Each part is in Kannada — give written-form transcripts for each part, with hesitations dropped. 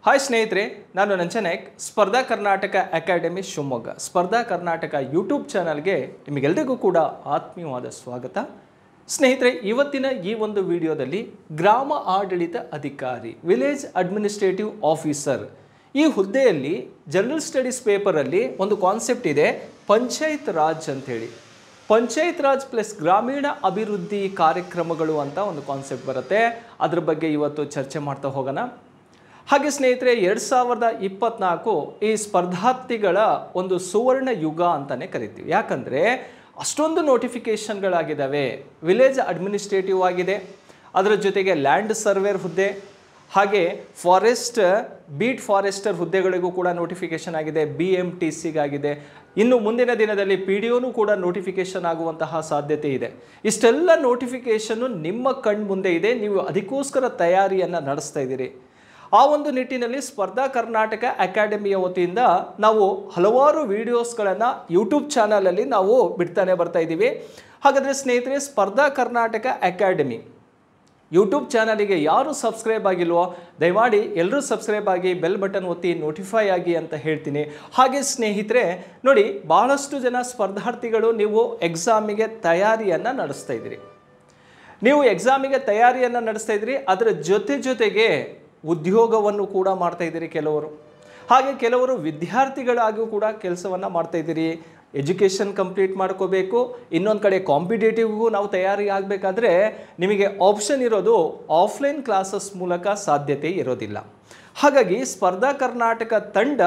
ಹಾಯ್ ಸ್ನೇಹಿತರೆ, ನಾನು ನಂಚನಾಯಕ್, ಸ್ಪರ್ಧಾ ಕರ್ನಾಟಕ ಅಕಾಡೆಮಿ ಶಿವಮೊಗ್ಗ, ಸ್ಪರ್ಧಾ ಕರ್ನಾಟಕ ಯೂಟ್ಯೂಬ್ ಚಾನಲ್ಗೆ ನಿಮಗೆಲ್ಲರಿಗೂ ಕೂಡ ಆತ್ಮೀಯವಾದ ಸ್ವಾಗತ. ಸ್ನೇಹಿತರೆ, ಇವತ್ತಿನ ಈ ಒಂದು ವಿಡಿಯೋದಲ್ಲಿ ಗ್ರಾಮ ಆಡಳಿತ ಅಧಿಕಾರಿ, ವಿಲೇಜ್ ಅಡ್ಮಿನಿಸ್ಟ್ರೇಟಿವ್ ಆಫೀಸರ್, ಈ ಹುದ್ದೆಯಲ್ಲಿ ಜನರಲ್ ಸ್ಟಡೀಸ್ ಪೇಪರಲ್ಲಿ ಒಂದು ಕಾನ್ಸೆಪ್ಟ್ ಇದೆ, ಪಂಚಾಯತ್ ರಾಜ್ ಅಂಥೇಳಿ. ಪಂಚಾಯತ್ ರಾಜ್ ಪ್ಲಸ್ ಗ್ರಾಮೀಣ ಅಭಿವೃದ್ಧಿ ಕಾರ್ಯಕ್ರಮಗಳು ಅಂತ ಒಂದು ಕಾನ್ಸೆಪ್ಟ್ ಬರುತ್ತೆ. ಅದ್ರ ಬಗ್ಗೆ ಇವತ್ತು ಚರ್ಚೆ ಮಾಡ್ತಾ ಹೋಗೋಣ. ಹಾಗೆ ಸ್ನೇಹಿತರೆ, 2024 ಈ ಸ್ಪರ್ಧಾರ್ಥಿಗಳ ಒಂದು ಸುವರ್ಣ ಯುಗ ಅಂತಲೇ ಕರಿತೀವಿ. ಯಾಕಂದರೆ ಅಷ್ಟೊಂದು ನೋಟಿಫಿಕೇಷನ್ಗಳಾಗಿದ್ದಾವೆ. ವಿಲೇಜ್ ಅಡ್ಮಿನಿಸ್ಟ್ರೇಟಿವ್ ಆಗಿದೆ, ಅದರ ಜೊತೆಗೆ ಲ್ಯಾಂಡ್ ಸರ್ವೇರ್ ಹುದ್ದೆ, ಹಾಗೆ ಬೀಟ್ ಫಾರೆಸ್ಟರ್ ಹುದ್ದೆಗಳಿಗೂ ಕೂಡ ನೋಟಿಫಿಕೇಷನ್ ಆಗಿದೆ, BMTCಗಾಗಿದೆ. ಇನ್ನು ಮುಂದಿನ ದಿನದಲ್ಲಿ PDOನೂ ಕೂಡ ನೋಟಿಫಿಕೇಷನ್ ಆಗುವಂತಹ ಸಾಧ್ಯತೆ ಇದೆ. ಇಷ್ಟೆಲ್ಲ ನೋಟಿಫಿಕೇಷನ್ನು ನಿಮ್ಮ ಕಣ್ಮುಂದೆ ಇದೆ, ನೀವು ಅದಕ್ಕೋಸ್ಕರ ತಯಾರಿಯನ್ನು ನಡೆಸ್ತಾ ಇದ್ದೀರಿ. ಆ ಒಂದು ನಿಟ್ಟಿನಲ್ಲಿ ಸ್ಪರ್ಧಾ ಕರ್ನಾಟಕ ಅಕಾಡೆಮಿಯ ವತಿಯಿಂದ ನಾವು ಹಲವಾರು ವಿಡಿಯೋಸ್ಗಳನ್ನು ಯೂಟ್ಯೂಬ್ ಚಾನಲಲ್ಲಿ ನಾವು ಬಿಡ್ತಾನೆ ಬರ್ತಾ ಇದ್ದೀವಿ. ಹಾಗಾದರೆ ಸ್ನೇಹಿತರೆ, ಸ್ಪರ್ಧಾ ಕರ್ನಾಟಕ ಅಕಾಡೆಮಿ ಯೂಟ್ಯೂಬ್ ಚಾನಲಿಗೆ ಯಾರು ಸಬ್ಸ್ಕ್ರೈಬ್ ಆಗಿಲ್ವೋ ದಯಮಾಡಿ ಎಲ್ಲರೂ ಸಬ್ಸ್ಕ್ರೈಬ್ ಆಗಿ, ಬೆಲ್ ಬಟನ್ ಒತ್ತಿ ನೋಟಿಫೈ ಆಗಿ ಅಂತ ಹೇಳ್ತೀನಿ. ಹಾಗೆ ಸ್ನೇಹಿತರೆ ನೋಡಿ, ಭಾಳಷ್ಟು ಜನ ಸ್ಪರ್ಧಾರ್ಥಿಗಳು ನೀವು ಎಕ್ಸಾಮಿಗೆ ತಯಾರಿಯನ್ನು ನಡೆಸ್ತಾ ಇದ್ದೀರಿ. ಅದರ ಜೊತೆಗೆ ಉದ್ಯೋಗವನ್ನು ಕೂಡ ಮಾಡ್ತಾ ಇದ್ದೀರಿ ಕೆಲವರು. ಹಾಗೆ ಕೆಲವರು ವಿದ್ಯಾರ್ಥಿಗಳಾಗೂ ಕೂಡ ಕೆಲಸವನ್ನು ಮಾಡ್ತಾ ಇದ್ದೀರಿ. ಎಜುಕೇಷನ್ ಕಂಪ್ಲೀಟ್ ಮಾಡ್ಕೋಬೇಕು, ಇನ್ನೊಂದು ಕಡೆ ಕಾಂಪಿಟೇಟಿವ್ಗೂ ನಾವು ತಯಾರಿ ಆಗಬೇಕಾದ್ರೆ ನಿಮಗೆ ಆಪ್ಷನ್ ಇರೋದು ಆಫ್ಲೈನ್ ಕ್ಲಾಸಸ್ ಮೂಲಕ ಸಾಧ್ಯತೆ ಇರೋದಿಲ್ಲ. ಹಾಗಾಗಿ ಸ್ಪರ್ಧಾ ಕರ್ನಾಟಕ ತಂಡ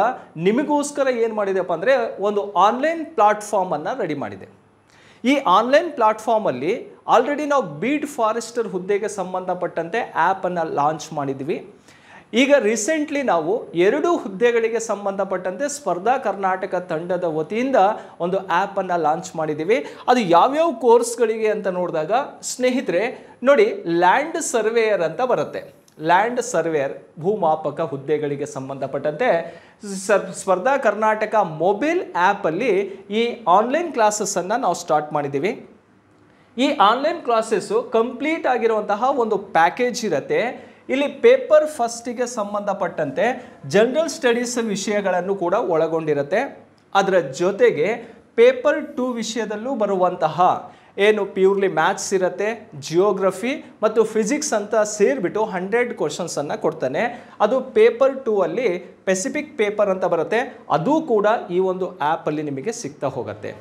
ನಿಮಗೋಸ್ಕರ ಏನು ಮಾಡಿದೆಪ್ಪ ಅಂದರೆ ಒಂದು ಆನ್ಲೈನ್ ಪ್ಲಾಟ್ಫಾರ್ಮನ್ನು ರೆಡಿ ಮಾಡಿದೆ. ಈ ಆನ್ಲೈನ್ ಪ್ಲಾಟ್ಫಾರ್ಮಲ್ಲಿ ಆಲ್ರೆಡಿ ನಾವು ಬೀಟ್ ಫಾರೆಸ್ಟರ್ ಹುದ್ದೆಗೆ ಸಂಬಂಧಪಟ್ಟಂತೆ ಆ್ಯಪನ್ನು ಲಾಂಚ್ ಮಾಡಿದ್ವಿ. ಈಗ ರೀಸೆಂಟ್ಲಿ ನಾವು 2 ಹುದ್ದೆಗಳಿಗೆ ಸಂಬಂಧಪಟ್ಟಂತೆ ಸ್ಪರ್ಧಾ ಕರ್ನಾಟಕ ತಂಡದ ವತಿಯಿಂದ ಒಂದು ಆ್ಯಪನ್ನು ಲಾಂಚ್ ಮಾಡಿದ್ದೀವಿ. ಅದು ಯಾವ್ಯಾವ ಕೋರ್ಸ್ಗಳಿಗೆ ಅಂತ ನೋಡಿದಾಗ ಸ್ನೇಹಿತರೆ ನೋಡಿ, ಲ್ಯಾಂಡ್ ಸರ್ವೇಯರ್ ಅಂತ ಬರುತ್ತೆ. ಲ್ಯಾಂಡ್ ಸರ್ವೇಯರ್ ಭೂಮಾಪಕ ಹುದ್ದೆಗಳಿಗೆ ಸಂಬಂಧಪಟ್ಟಂತೆ ಸ್ಪರ್ಧಾ ಕರ್ನಾಟಕ ಮೊಬೈಲ್ ಆ್ಯಪಲ್ಲಿ ಈ ಆನ್ಲೈನ್ ಕ್ಲಾಸಸ್ಸನ್ನು ನಾವು ಸ್ಟಾರ್ಟ್ ಮಾಡಿದ್ದೀವಿ. ಈ ಆನ್ಲೈನ್ ಕ್ಲಾಸಸ್ಸು ಕಂಪ್ಲೀಟ್ ಆಗಿರುವಂತಹ ಒಂದು ಪ್ಯಾಕೇಜ್ ಇರುತ್ತೆ. ಇಲ್ಲಿ ಪೇಪರ್ ಫಸ್ಟಿಗೆ ಸಂಬಂಧಪಟ್ಟಂತೆ ಜನರಲ್ ಸ್ಟಡೀಸ್ ವಿಷಯಗಳನ್ನು ಕೂಡ ಒಳಗೊಂಡಿರುತ್ತೆ. ಅದರ ಜೊತೆಗೆ ಪೇಪರ್ 2 ವಿಷಯದಲ್ಲೂ ಬರುವಂತಹ ಏನು ಪ್ಯೂರ್ಲಿ ಮ್ಯಾಥ್ಸ್ ಇರುತ್ತೆ, ಜಿಯೋಗ್ರಫಿ ಮತ್ತು ಫಿಸಿಕ್ಸ್ ಅಂತ ಸೇರಿಬಿಟ್ಟು 100 ಕ್ವಶನ್ಸನ್ನು ಕೊಡ್ತಾನೆ. ಅದು ಪೇಪರ್ 2 ಅಲ್ಲಿ ಪೆಸಿಫಿಕ್ ಪೇಪರ್ ಅಂತ ಬರುತ್ತೆ. ಅದು ಕೂಡ ಈ ಒಂದು ಆ್ಯಪಲ್ಲಿ ನಿಮಗೆ ಸಿಗ್ತಾ ಹೋಗುತ್ತೆ.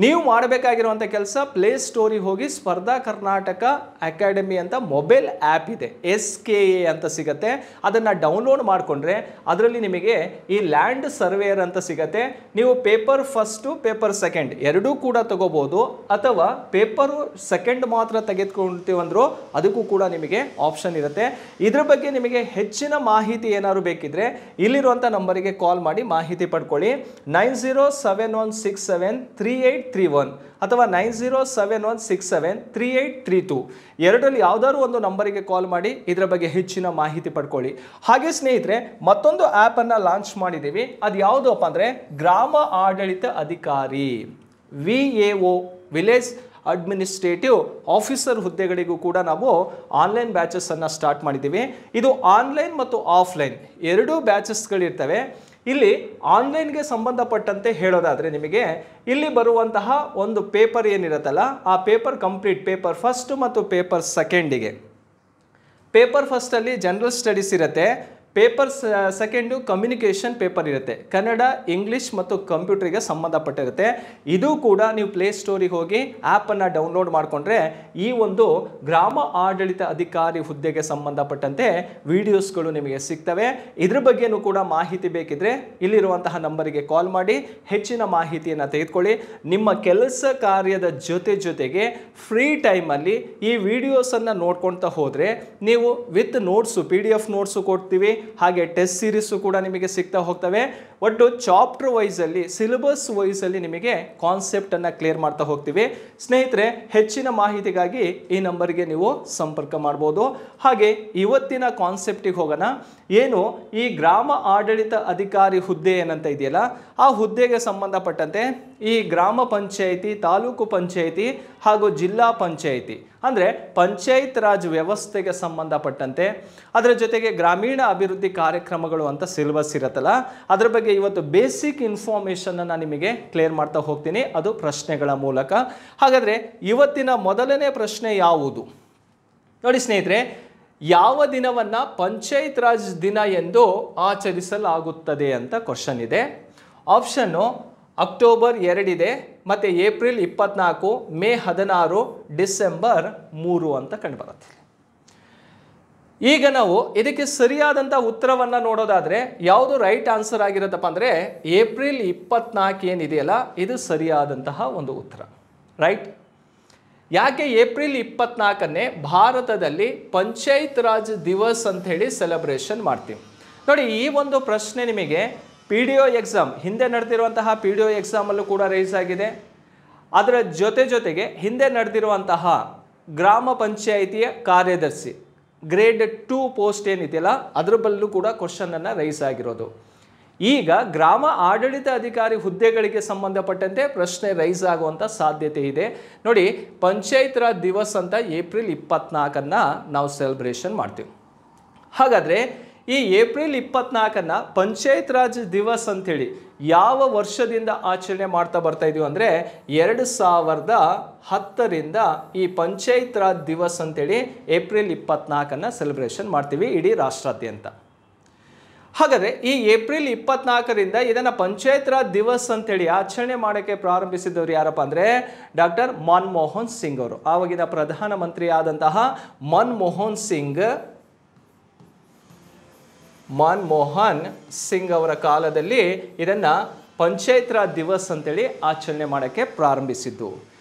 ನೀವು ಮಾಡಬೇಕಾಗಿರುವಂಥ ಕೆಲಸ, ಪ್ಲೇ ಸ್ಟೋರಿಗೆ ಹೋಗಿ ಸ್ಪರ್ಧಾ ಕರ್ನಾಟಕ ಅಕಾಡೆಮಿ ಅಂತ ಮೊಬೈಲ್ ಆ್ಯಪ್ ಇದೆ, SKA ಅಂತ ಸಿಗುತ್ತೆ. ಅದನ್ನು ಡೌನ್ಲೋಡ್ ಮಾಡಿಕೊಂಡ್ರೆ ಅದರಲ್ಲಿ ನಿಮಗೆ ಈ ಲ್ಯಾಂಡ್ ಸರ್ವೇಯರ್ ಅಂತ ಸಿಗುತ್ತೆ. ನೀವು ಪೇಪರ್ ಫಸ್ಟು ಪೇಪರ್ ಸೆಕೆಂಡ್ ಎರಡೂ ಕೂಡ ತಗೋಬೋದು, ಅಥವಾ ಪೇಪರು ಸೆಕೆಂಡ್ ಮಾತ್ರ ತೆಗೆದುಕೊಳ್ತೀವಂದ್ರೂ ಅದಕ್ಕೂ ಕೂಡ ನಿಮಗೆ ಆಪ್ಷನ್ ಇರುತ್ತೆ. ಇದ್ರ ಬಗ್ಗೆ ನಿಮಗೆ ಹೆಚ್ಚಿನ ಮಾಹಿತಿ ಏನಾದ್ರು ಬೇಕಿದ್ರೆ ಇಲ್ಲಿರುವಂಥ ನಂಬರಿಗೆ ಕಾಲ್ ಮಾಡಿ ಮಾಹಿತಿ ಪಡ್ಕೊಳ್ಳಿ. 9071673831 ಅಥವಾ 9071673832 ಎರಡರಲ್ಲಿ ಯಾವುದಾದ್ರು ಒಂದು ನಂಬರಿಗೆ ಕಾಲ್ ಮಾಡಿ ಇದರ ಬಗ್ಗೆ ಹೆಚ್ಚಿನ ಮಾಹಿತಿ ಪಡ್ಕೊಳ್ಳಿ. ಹಾಗೆ ಸ್ನೇಹಿತರೆ, ಮತ್ತೊಂದು ಆ್ಯಪನ್ನು ಲಾಂಚ್ ಮಾಡಿದ್ದೀವಿ. ಅದು ಯಾವುದಪ್ಪ ಅಂದರೆ ಗ್ರಾಮ ಆಡಳಿತ ಅಧಿಕಾರಿ, VAO, ವಿಲೇಜ್ ಅಡ್ಮಿನಿಸ್ಟ್ರೇಟಿವ್ ಆಫೀಸರ್ ಹುದ್ದೆಗಳಿಗೂ ಕೂಡ ನಾವು ಆನ್ಲೈನ್ ಬ್ಯಾಚಸ್ಸನ್ನು ಸ್ಟಾರ್ಟ್ ಮಾಡಿದ್ದೀವಿ. ಇದು ಆನ್ಲೈನ್ ಮತ್ತು ಆಫ್ಲೈನ್ ಎರಡೂ ಬ್ಯಾಚಸ್ಗಳಿರ್ತವೆ. ಇಲ್ಲಿ ಆನ್ಲೈನ್ಗೆ ಸಂಬಂಧಪಟ್ಟಂತೆ ಹೇಳೋದಾದರೆ ನಿಮಗೆ ಇಲ್ಲಿ ಬರುವಂತಹ ಒಂದು ಪೇಪರ್ ಏನಿರುತ್ತಲ್ಲ, ಆ ಪೇಪರ್ ಕಂಪ್ಲೀಟ್ ಪೇಪರ್ ಫಸ್ಟ್ ಮತ್ತು ಪೇಪರ್ ಸೆಕೆಂಡಿಗೆ. ಪೇಪರ್ ಫಸ್ಟಲ್ಲಿ ಜನರಲ್ ಸ್ಟಡೀಸ್ ಇರುತ್ತೆ, ಪೇಪರ್ ಸೆಕೆಂಡು ಕಮ್ಯುನಿಕೇಷನ್ ಪೇಪರ್ ಇರುತ್ತೆ, ಕನ್ನಡ, ಇಂಗ್ಲೀಷ್ ಮತ್ತು ಕಂಪ್ಯೂಟರ್ಗೆ ಸಂಬಂಧಪಟ್ಟಿರುತ್ತೆ. ಇದು ಕೂಡ ನೀವು ಪ್ಲೇ ಸ್ಟೋರಿಗೆ ಹೋಗಿ ಆ್ಯಪನ್ನು ಡೌನ್ಲೋಡ್ ಮಾಡಿಕೊಂಡ್ರೆ ಈ ಒಂದು ಗ್ರಾಮ ಆಡಳಿತ ಅಧಿಕಾರಿ ಹುದ್ದೆಗೆ ಸಂಬಂಧಪಟ್ಟಂತೆ ವಿಡಿಯೋಸ್ಗಳು ನಿಮಗೆ ಸಿಗ್ತವೆ. ಇದ್ರ ಬಗ್ಗೆನೂ ಕೂಡ ಮಾಹಿತಿ ಬೇಕಿದ್ರೆ ಇಲ್ಲಿರುವಂತಹ ನಂಬರಿಗೆ ಕಾಲ್ ಮಾಡಿ ಹೆಚ್ಚಿನ ಮಾಹಿತಿಯನ್ನು ತೆಗೆದುಕೊಳ್ಳಿ. ನಿಮ್ಮ ಕೆಲಸ ಕಾರ್ಯದ ಜೊತೆಗೆ ಫ್ರೀ ಟೈಮಲ್ಲಿ ಈ ವಿಡಿಯೋಸನ್ನು ನೋಡ್ಕೊಳ್ತಾ ಹೋದರೆ ನೀವು ವಿತ್ ನೋಟ್ಸು, PDF ನೋಟ್ಸು ಕೊಡ್ತೀವಿ. ಹಾಗೆ ಟೆಸ್ಟ್ ಸೀರೀಸು ಕೂಡ ನಿಮಗೆ ಸಿಗ್ತಾ ಹೋಗ್ತವೆ. ಒಟ್ಟು ಚಾಪ್ಟರ್ ವೈಸಲ್ಲಿ, ಸಿಲೆಬಸ್ ವೈಸಲ್ಲಿ ನಿಮಗೆ ಕಾನ್ಸೆಪ್ಟನ್ನು ಕ್ಲಿಯರ್ ಮಾಡ್ತಾ ಹೋಗ್ತೀವಿ. ಸ್ನೇಹಿತರೆ, ಹೆಚ್ಚಿನ ಮಾಹಿತಿಗಾಗಿ ಈ ನಂಬರ್ಗೆ ನೀವು ಸಂಪರ್ಕ ಮಾಡ್ಬೋದು. ಹಾಗೆ ಇವತ್ತಿನ ಕಾನ್ಸೆಪ್ಟಿಗೆ ಹೋಗೋಣ. ಏನು ಈ ಗ್ರಾಮ ಆಡಳಿತ ಅಧಿಕಾರಿ ಹುದ್ದೆ ಏನಂತ ಇದೆಯಲ್ಲ, ಆ ಹುದ್ದೆಗೆ ಸಂಬಂಧಪಟ್ಟಂತೆ ಈ ಗ್ರಾಮ ಪಂಚಾಯಿತಿ, ತಾಲೂಕು ಪಂಚಾಯಿತಿ ಹಾಗೂ ಜಿಲ್ಲಾ ಪಂಚಾಯಿತಿ ಅಂದರೆ ಪಂಚಾಯತ್ ರಾಜ್ ವ್ಯವಸ್ಥೆಗೆ ಸಂಬಂಧಪಟ್ಟಂತೆ, ಅದರ ಜೊತೆಗೆ ಗ್ರಾಮೀಣ ಅಭಿವೃದ್ಧಿ ಕಾರ್ಯಕ್ರಮಗಳು ಅಂತ ಸಿಲೆಬಸ್ ಇರುತ್ತಲ್ಲ, ಅದರ ಬಗ್ಗೆ ಇವತ್ತು ಬೇಸಿಕ್ ಇನ್ಫಾರ್ಮೇಷನನ್ನು ನಿಮಗೆ ಕ್ಲಿಯರ್ ಮಾಡ್ತಾ ಹೋಗ್ತೀನಿ, ಅದು ಪ್ರಶ್ನೆಗಳ ಮೂಲಕ. ಹಾಗಾದರೆ ಇವತ್ತಿನ ಮೊದಲನೇ ಪ್ರಶ್ನೆ ಯಾವುದು ನೋಡಿ ಸ್ನೇಹಿತರೆ, ಯಾವ ದಿನವನ್ನು ಪಂಚಾಯತ್ ರಾಜ್ ದಿನ ಎಂದು ಆಚರಿಸಲಾಗುತ್ತದೆ ಅಂತ ಕ್ವಶನ್ ಇದೆ. ಆಪ್ಷನ್ನು ಅಕ್ಟೋಬರ್ 2 ಇದೆ, ಮತ್ತು ಏಪ್ರಿಲ್ 24, ಮೇ 16, ಡಿಸೆಂಬರ್ 3 ಅಂತ ಕಂಡುಬರುತ್ತೆ. ಈಗ ನಾವು ಇದಕ್ಕೆ ಸರಿಯಾದಂಥ ಉತ್ತರವನ್ನು ನೋಡೋದಾದರೆ ಯಾವುದು ರೈಟ್ ಆನ್ಸರ್ ಆಗಿರುತ್ತಪ್ಪ ಅಂದರೆ ಏಪ್ರಿಲ್ 24 ಏನಿದೆಯಲ್ಲ ಇದು ಸರಿಯಾದಂತಹ ಒಂದು ಉತ್ತರ, ರೈಟ್. ಯಾಕೆ ಏಪ್ರಿಲ್ 24ನೇ ಭಾರತದಲ್ಲಿ ಪಂಚಾಯತ್ ರಾಜ್ ದಿವಸ್ ಅಂಥೇಳಿ ಸೆಲೆಬ್ರೇಷನ್ ಮಾಡ್ತೀವಿ ನೋಡಿ. ಈ ಒಂದು ಪ್ರಶ್ನೆ ನಿಮಗೆ PDO ಎಕ್ಸಾಮ್ ಹಿಂದೆ ನಡೆದಿರುವಂತಹ PDO ಎಕ್ಸಾಮಲ್ಲೂ ಕೂಡ ರೈಸ್ ಆಗಿದೆ. ಅದರ ಜೊತೆಗೆ ಹಿಂದೆ ನಡೆದಿರುವಂತಹ ಗ್ರಾಮ ಪಂಚಾಯಿತಿಯ ಕಾರ್ಯದರ್ಶಿ ಗ್ರೇಡ್ 2 ಪೋಸ್ಟ್ ಏನಿದೆಯಲ್ಲ ಅದ್ರ ಬಲ್ಲೂ ಕೂಡ ಕ್ವಶನನ್ನು ರೈಸ್ ಆಗಿರೋದು. ಈಗ ಗ್ರಾಮ ಆಡಳಿತ ಅಧಿಕಾರಿ ಹುದ್ದೆಗಳಿಗೆ ಸಂಬಂಧಪಟ್ಟಂತೆ ಪ್ರಶ್ನೆ ರೈಸ್ ಆಗುವಂಥ ಸಾಧ್ಯತೆ ಇದೆ ನೋಡಿ. ಪಂಚಾಯತ್ ರಾಜ್ ದಿವಸ್ ಅಂತ ಏಪ್ರಿಲ್ 24 ನಾವು ಸೆಲೆಬ್ರೇಷನ್ ಮಾಡ್ತೀವಿ. ಹಾಗಾದರೆ ಈ ಏಪ್ರಿಲ್ 24 ಪಂಚಾಯತ್ ರಾಜ್ ದಿವಸ್ ಅಂಥೇಳಿ ಯಾವ ವರ್ಷದಿಂದ ಆಚರಣೆ ಮಾಡ್ತಾ ಬರ್ತಾ ಇದೀವಿ ಅಂದರೆ 2010ರಿಂದ ಈ ಪಂಚಾಯತ್ ರಾಜ್ ದಿವಸ್ ಅಂತೇಳಿ ಏಪ್ರಿಲ್ 24 ಸೆಲೆಬ್ರೇಷನ್ ಮಾಡ್ತೀವಿ ಇಡೀ ರಾಷ್ಟ್ರಾದ್ಯಂತ. ಹಾಗಾದರೆ ಈ ಏಪ್ರಿಲ್ 24ರಿಂದ ಇದನ್ನು ಪಂಚಾಯತ್ ರಾಜ್ ದಿವಸ್ ಅಂತೇಳಿ ಆಚರಣೆ ಮಾಡೋಕ್ಕೆ ಪ್ರಾರಂಭಿಸಿದವರು ಯಾರಪ್ಪ ಅಂದರೆ ಡಾಕ್ಟರ್ ಮನಮೋಹನ್ ಸಿಂಗ್ ಅವರು. ಆವಾಗಿನ ಪ್ರಧಾನಮಂತ್ರಿ ಆದಂತಹ ಮನಮೋಹನ್ ಸಿಂಗ್ ಅವರ ಕಾಲದಲ್ಲಿ ಇದನ್ನು ಪಂಚಾಯತ್ ರಾಜ್ ದಿವಸ್ ಅಂತೇಳಿ ಆಚರಣೆ ಮಾಡೋಕ್ಕೆ ಪ್ರಾರಂಭಿಸಿದ್ದು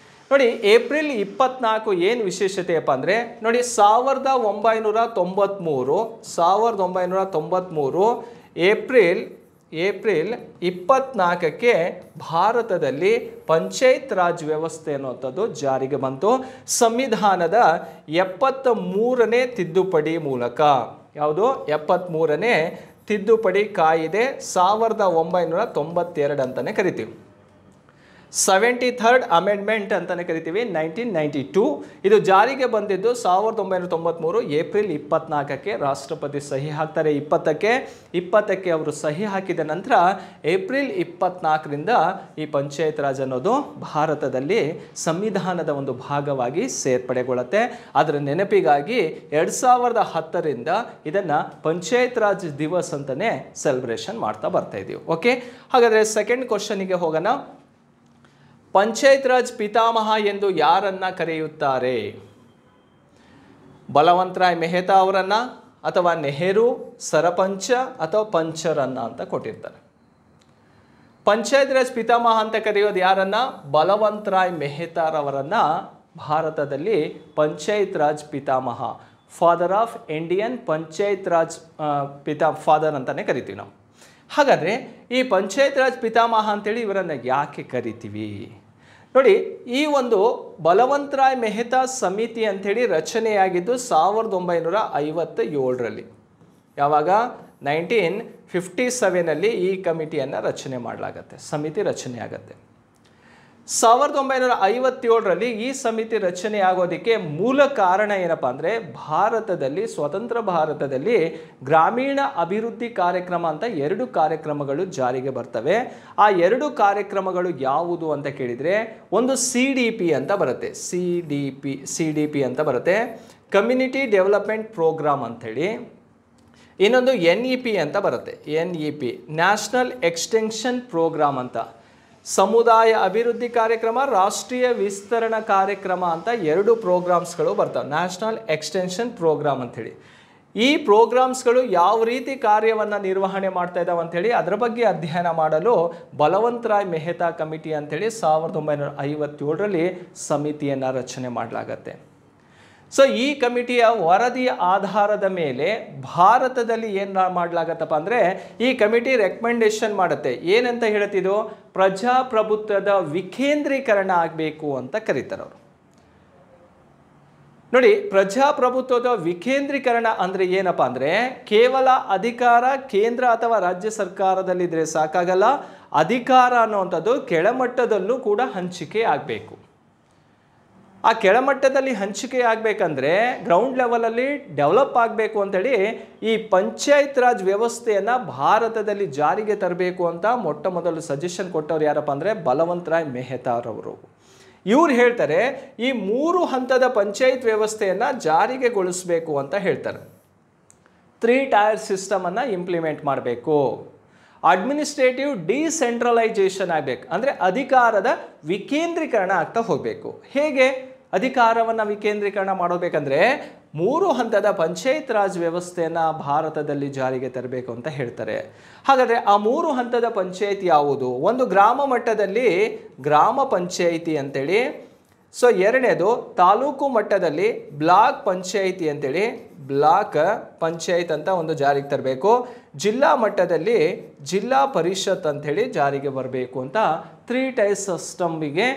ನೋಡಿ. ಏಪ್ರಿಲ್ 24 ಏನು ವಿಶೇಷತೆಯಪ್ಪ ಅಂದರೆ ನೋಡಿ 1993 ಏಪ್ರಿಲ್ 24ಕ್ಕೆ ಭಾರತದಲ್ಲಿ ಪಂಚಾಯತ್ ರಾಜ್ ವ್ಯವಸ್ಥೆ ಅನ್ನುವಂಥದ್ದು ಜಾರಿಗೆ ಬಂತು ಸಂವಿಧಾನದ 73ನೇ ತಿದ್ದುಪಡಿ ಮೂಲಕ. ಯಾವುದು 73ನೇ ತಿದ್ದುಪಡಿ ಕಾಯಿದೆ 1992 ಅಂತಲೇ ಕರಿತೀವಿ. 73rd ಅಮೆಂಡ್ಮೆಂಟ್ ಅಂತಲೇ ಕರಿತೀವಿ 1992. ಇದು ಜಾರಿಗೆ ಬಂದಿದ್ದು 1993 ಏಪ್ರಿಲ್ 24ಕ್ಕೆ ರಾಷ್ಟ್ರಪತಿ ಸಹಿ ಹಾಕ್ತಾರೆ. 20ಕ್ಕೆ ಅವರು ಸಹಿ ಹಾಕಿದ ನಂತರ ಏಪ್ರಿಲ್ 24ರಿಂದ ಈ ಪಂಚಾಯತ್ ರಾಜ್ ಅನ್ನೋದು ಭಾರತದಲ್ಲಿ ಸಂವಿಧಾನದ ಒಂದು ಭಾಗವಾಗಿ ಸೇರ್ಪಡೆಗೊಳ್ಳುತ್ತೆ. ಅದರ ನೆನಪಿಗಾಗಿ 2010ರಿಂದ ಇದನ್ನು ಪಂಚಾಯತ್ ರಾಜ್ ದಿವಸ್ ಅಂತಲೇ ಸೆಲೆಬ್ರೇಷನ್ ಮಾಡ್ತಾ ಬರ್ತಾ ಇದ್ದೀವಿ. ಓಕೆ, ಹಾಗಾದರೆ ಸೆಕೆಂಡ್ ಕ್ವಶನಿಗೆ ಹೋಗೋಣ. ಪಂಚಾಯತ್ ರಾಜ್ ಪಿತಾಮಹ ಎಂದು ಯಾರನ್ನ ಕರೆಯುತ್ತಾರೆ? ಬಲವಂತರಾಯ್ ಮೆಹ್ತಾ ಅವರನ್ನ, ಅಥವಾ ನೆಹರು, ಸರಪಂಚ ಅಥವಾ ಪಂಚರನ್ನ ಅಂತ ಕೊಟ್ಟಿರ್ತಾರೆ. ಪಂಚಾಯತ್ ರಾಜ್ ಪಿತಾಮಹ ಅಂತ ಕರೆಯೋದು ಯಾರನ್ನ? ಬಲವಂತರಾಯ್ ಮೆಹ್ತಾರವರನ್ನ ಭಾರತದಲ್ಲಿ ಪಂಚಾಯತ್ ರಾಜ್ ಪಿತಾಮಹ, father of Indian panchayat Raj father ಅಂತಾನೆ ಕರಿತೀವಿ ನಾವು. ಹಾಗಾದರೆ ಈ ಪಂಚಾಯತ್ ರಾಜ್ ಪಿತಾಮಹ ಅಂತೇಳಿ ಇವರನ್ನು ಯಾಕೆ ಕರಿತೀವಿ ನೋಡಿ. ಈ ಒಂದು ಬಲವಂತರಾಯ್ ಮೆಹ್ತಾ ಸಮಿತಿ ಅಂಥೇಳಿ ರಚನೆಯಾಗಿದ್ದು 1957ರಲ್ಲಿ. ಯಾವಾಗ? 1957ನಲ್ಲಿ ಈ ಕಮಿಟಿಯನ್ನು ರಚನೆ ಮಾಡಲಾಗತ್ತೆ, ಸಮಿತಿ ರಚನೆ ಆಗತ್ತೆ. 1957ರಲ್ಲಿ ಈ ಸಮಿತಿ ರಚನೆ ಆಗೋದಕ್ಕೆ ಮೂಲ ಕಾರಣ ಏನಪ್ಪ ಅಂದರೆ ಭಾರತದಲ್ಲಿ, ಸ್ವತಂತ್ರ ಭಾರತದಲ್ಲಿ ಗ್ರಾಮೀಣ ಅಭಿವೃದ್ಧಿ ಕಾರ್ಯಕ್ರಮ ಅಂತ 2 ಕಾರ್ಯಕ್ರಮಗಳು ಜಾರಿಗೆ ಬರ್ತವೆ. ಆ 2 ಕಾರ್ಯಕ್ರಮಗಳು ಯಾವುದು ಅಂತ ಕೇಳಿದರೆ, ಒಂದು CDP ಅಂತ ಬರುತ್ತೆ, CDP ಅಂತ ಬರುತ್ತೆ, ಕಮ್ಯುನಿಟಿ ಡೆವಲಪ್ಮೆಂಟ್ ಪ್ರೋಗ್ರಾಮ್ ಅಂಥೇಳಿ. ಇನ್ನೊಂದು NEP ಅಂತ ಬರುತ್ತೆ, NEP ನ್ಯಾಷನಲ್ ಎಕ್ಸ್ಟೆನ್ಷನ್ ಪ್ರೋಗ್ರಾಮ್ ಅಂತ. ಸಮುದಾಯ ಅಭಿವೃದ್ಧಿ ಕಾರ್ಯಕ್ರಮ, ರಾಷ್ಟ್ರೀಯ ವಿಸ್ತರಣಾ ಕಾರ್ಯಕ್ರಮ ಅಂತ 2 ಪ್ರೋಗ್ರಾಮ್ಸ್ಗಳು ಬರ್ತವೆ, ನ್ಯಾಷನಲ್ ಎಕ್ಸ್ಟೆನ್ಷನ್ ಪ್ರೋಗ್ರಾಮ್ ಅಂಥೇಳಿ. ಈ ಪ್ರೋಗ್ರಾಮ್ಸ್ಗಳು ಯಾವ ರೀತಿ ಕಾರ್ಯವನ್ನು ನಿರ್ವಹಣೆ ಮಾಡ್ತಾ ಇದ್ದಾವೆ ಅಂಥೇಳಿ ಅದರ ಬಗ್ಗೆ ಅಧ್ಯಯನ ಮಾಡಲು ಬಲವಂತರಾಯ್ ಮೆಹ್ತಾ ಕಮಿಟಿ ಅಂಥೇಳಿ 1957ರಲ್ಲಿ ಸಮಿತಿಯನ್ನು ರಚನೆ ಮಾಡಲಾಗತ್ತೆ. ಸೊ ಈ ಕಮಿಟಿಯ ವರದಿಯ ಆಧಾರದ ಮೇಲೆ ಭಾರತದಲ್ಲಿ ಏನು ಮಾಡಲಾಗತ್ತಪ್ಪ ಅಂದರೆ ಈ ಕಮಿಟಿ ರೆಕಮೆಂಡೇಶನ್ ಮಾಡುತ್ತೆ. ಏನಂತ ಹೇಳ್ತಿದ್ದು? ಪ್ರಜಾಪ್ರಭುತ್ವದ ವಿಕೇಂದ್ರೀಕರಣ ಆಗಬೇಕು ಅಂತ ಕರೀತಾರೆ ಅವರು. ನೋಡಿ, ಪ್ರಜಾಪ್ರಭುತ್ವದ ವಿಕೇಂದ್ರೀಕರಣ ಅಂದರೆ ಏನಪ್ಪ ಅಂದರೆ ಕೇವಲ ಅಧಿಕಾರ ಕೇಂದ್ರ ಅಥವಾ ರಾಜ್ಯ ಸರ್ಕಾರದಲ್ಲಿದ್ದರೆ ಸಾಕಾಗಲ್ಲ, ಅಧಿಕಾರ ಅನ್ನುವಂಥದ್ದು ಕೆಳಮಟ್ಟದಲ್ಲೂ ಕೂಡ ಹಂಚಿಕೆ ಆಗಬೇಕು. ಆ ಕೆಳಮಟ್ಟದಲ್ಲಿ ಹಂಚಿಕೆ ಆಗಬೇಕಂದ್ರೆ ಗ್ರೌಂಡ್ ಲೆವೆಲಲ್ಲಿ ಡೆವಲಪ್ ಆಗಬೇಕು ಅಂತೇಳಿ ಈ ಪಂಚಾಯತ್ ರಾಜ್ ವ್ಯವಸ್ಥೆಯನ್ನು ಭಾರತದಲ್ಲಿ ಜಾರಿಗೆ ತರಬೇಕು ಅಂತ ಮೊಟ್ಟ ಮೊದಲು ಸಜೆಷನ್ ಕೊಟ್ಟವ್ರು ಯಾರಪ್ಪ ಅಂದರೆ ಬಲವಂತ್ ರಾಯ್ ಮೆಹತಾರವರು. ಇವ್ರು ಹೇಳ್ತಾರೆ ಈ 3 ಹಂತದ ಪಂಚಾಯತ್ ವ್ಯವಸ್ಥೆಯನ್ನು ಜಾರಿಗೆಗೊಳಿಸಬೇಕು ಅಂತ ಹೇಳ್ತಾರೆ. 3 ಟೈರ್ ಸಿಸ್ಟಮನ್ನು ಇಂಪ್ಲಿಮೆಂಟ್ ಮಾಡಬೇಕು. ಅಡ್ಮಿನಿಸ್ಟ್ರೇಟಿವ್ ಡಿಸೆಂಟ್ರಲೈಸೇಷನ್ ಆಗಬೇಕು, ಅಂದರೆ ಅಧಿಕಾರದ ವಿಕೇಂದ್ರೀಕರಣ ಆಗ್ತಾ ಹೋಗಬೇಕು. ಹೇಗೆ ಅಧಿಕಾರವನ್ನು ವಿಕೇಂದ್ರೀಕರಣ ಮಾಡಬೇಕಂದ್ರೆ 3 ಹಂತದ ಪಂಚಾಯತ್ ರಾಜ್ ವ್ಯವಸ್ಥೆಯನ್ನು ಭಾರತದಲ್ಲಿ ಜಾರಿಗೆ ತರಬೇಕು ಅಂತ ಹೇಳ್ತಾರೆ. ಹಾಗಾದರೆ ಆ 3 ಹಂತದ ಪಂಚಾಯತ್ ಯಾವುದು? ಒಂದು ಗ್ರಾಮ ಮಟ್ಟದಲ್ಲಿ ಗ್ರಾಮ ಪಂಚಾಯಿತಿ ಅಂತೇಳಿ, ಸೊ ಎರಡನೇದು ತಾಲೂಕು ಮಟ್ಟದಲ್ಲಿ ಬ್ಲಾಕ್ ಪಂಚಾಯಿತಿ ಅಂತೇಳಿ ಬ್ಲಾಕ್ ಪಂಚಾಯತ್ ಅಂತ ಒಂದು ಜಾರಿಗೆ ತರಬೇಕು. ಜಿಲ್ಲಾ ಮಟ್ಟದಲ್ಲಿ ಜಿಲ್ಲಾ ಪರಿಷತ್ ಅಂಥೇಳಿ ಜಾರಿಗೆ ಬರಬೇಕು ಅಂತ 3 ಟೈರ್ ಸಿಸ್ಟಮ್ಗೆ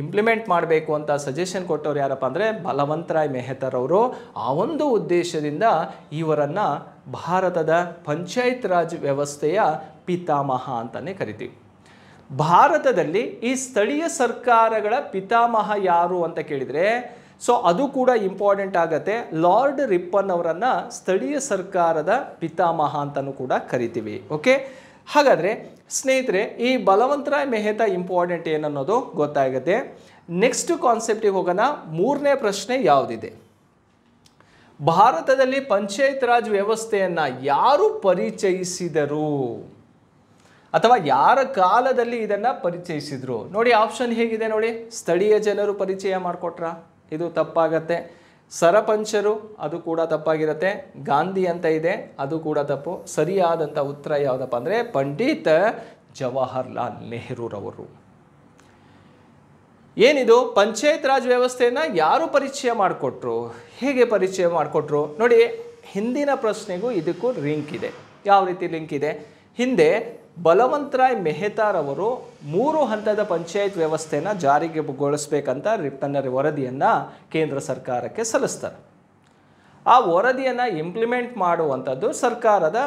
ಇಂಪ್ಲಿಮೆಂಟ್ ಮಾಡಬೇಕು ಅಂತ ಸಜೆಷನ್ ಕೊಟ್ಟವ್ರು ಯಾರಪ್ಪ ಅಂದರೆ ಬಲವಂತ್ ರಾಯ್ ಮೆಹತಾರವರು. ಆ ಒಂದು ಉದ್ದೇಶದಿಂದ ಇವರನ್ನು ಭಾರತದ ಪಂಚಾಯತ್ ರಾಜ್ ವ್ಯವಸ್ಥೆಯ ಪಿತಾಮಹ ಅಂತಲೇ ಕರಿತೀವಿ. ಭಾರತದಲ್ಲಿ ಈ ಸ್ಥಳೀಯ ಸರ್ಕಾರಗಳ ಪಿತಾಮಹ ಯಾರು ಅಂತ ಕೇಳಿದರೆ ಸೊ ಅದು ಕೂಡ ಇಂಪಾರ್ಟೆಂಟ್ ಆಗುತ್ತೆ. ಲಾರ್ಡ್ ರಿಪ್ಪನ್ ಅವರನ್ನು ಸ್ಥಳೀಯ ಸರ್ಕಾರದ ಪಿತಾಮಹ ಅಂತಲೂ ಕೂಡ ಕರಿತೀವಿ. ಓಕೆ, ಹಾಗಾದರೆ ಸ್ನೇಹಿತರೆ ಈ ಬಲವಂತ್ ರಾಯ್ ಮೆಹ್ತಾ ಇಂಪಾರ್ಟೆಂಟ್ ಏನನ್ನೋದು ಗೊತ್ತಾಗುತ್ತೆ. ನೆಕ್ಸ್ಟ್ ಕಾನ್ಸೆಪ್ಟಿಗೆ ಹೋಗೋಣ. 3ನೇ ಪ್ರಶ್ನೆ ಯಾವುದಿದೆ? ಭಾರತದಲ್ಲಿ ಪಂಚಾಯತ್ ರಾಜ್ ವ್ಯವಸ್ಥೆಯನ್ನು ಯಾರು ಪರಿಚಯಿಸಿದರು ಅಥವಾ ಯಾರ ಕಾಲದಲ್ಲಿ ಇದನ್ನು ಪರಿಚಯಿಸಿದ್ರು? ನೋಡಿ ಆಪ್ಷನ್ ಹೇಗಿದೆ ನೋಡಿ. ಸ್ಥಳೀಯ ಜನರು ಪರಿಚಯ ಮಾಡಿಕೊಟ್ರ, ಇದು ತಪ್ಪಾಗತ್ತೆ. ಸರಪಂಚರು, ಅದು ಕೂಡ ತಪ್ಪಾಗಿರುತ್ತೆ. ಗಾಂಧಿ ಅಂತ ಇದೆ, ಅದು ಕೂಡ ತಪ್ಪು. ಸರಿಯಾದಂಥ ಉತ್ತರ ಯಾವುದಪ್ಪ ಅಂದರೆ ಪಂಡಿತ್ ಜವಾಹರ್ಲಾಲ್ ನೆಹರೂರವರು. ಏನಿದು ಪಂಚಾಯತ್ ರಾಜ್ ವ್ಯವಸ್ಥೆಯನ್ನು ಯಾರು ಪರಿಚಯ ಮಾಡಿಕೊಟ್ರು, ಹೇಗೆ ಪರಿಚಯ ಮಾಡಿಕೊಟ್ರು? ನೋಡಿ, ಹಿಂದಿನ ಪ್ರಶ್ನೆಗೂ ಇದಕ್ಕೂ ಲಿಂಕ್ ಇದೆ. ಯಾವ ರೀತಿ ಲಿಂಕ್ ಇದೆ? ಹಿಂದೆ ಬಲವಂತ್ ರಾಯ್ ಮೆಹತಾರವರು 3 ಹಂತದ ಪಂಚಾಯತ್ ವ್ಯವಸ್ಥೆಯನ್ನು ಜಾರಿಗೆಗೊಳಿಸಬೇಕಂತ ರಿಪ್ಪನ್ನರ್ ವರದಿಯನ್ನು ಕೇಂದ್ರ ಸರ್ಕಾರಕ್ಕೆ ಸಲ್ಲಿಸ್ತಾರೆ. ಆ ವರದಿಯನ್ನು ಇಂಪ್ಲಿಮೆಂಟ್ ಮಾಡುವಂಥದ್ದು ಸರ್ಕಾರದ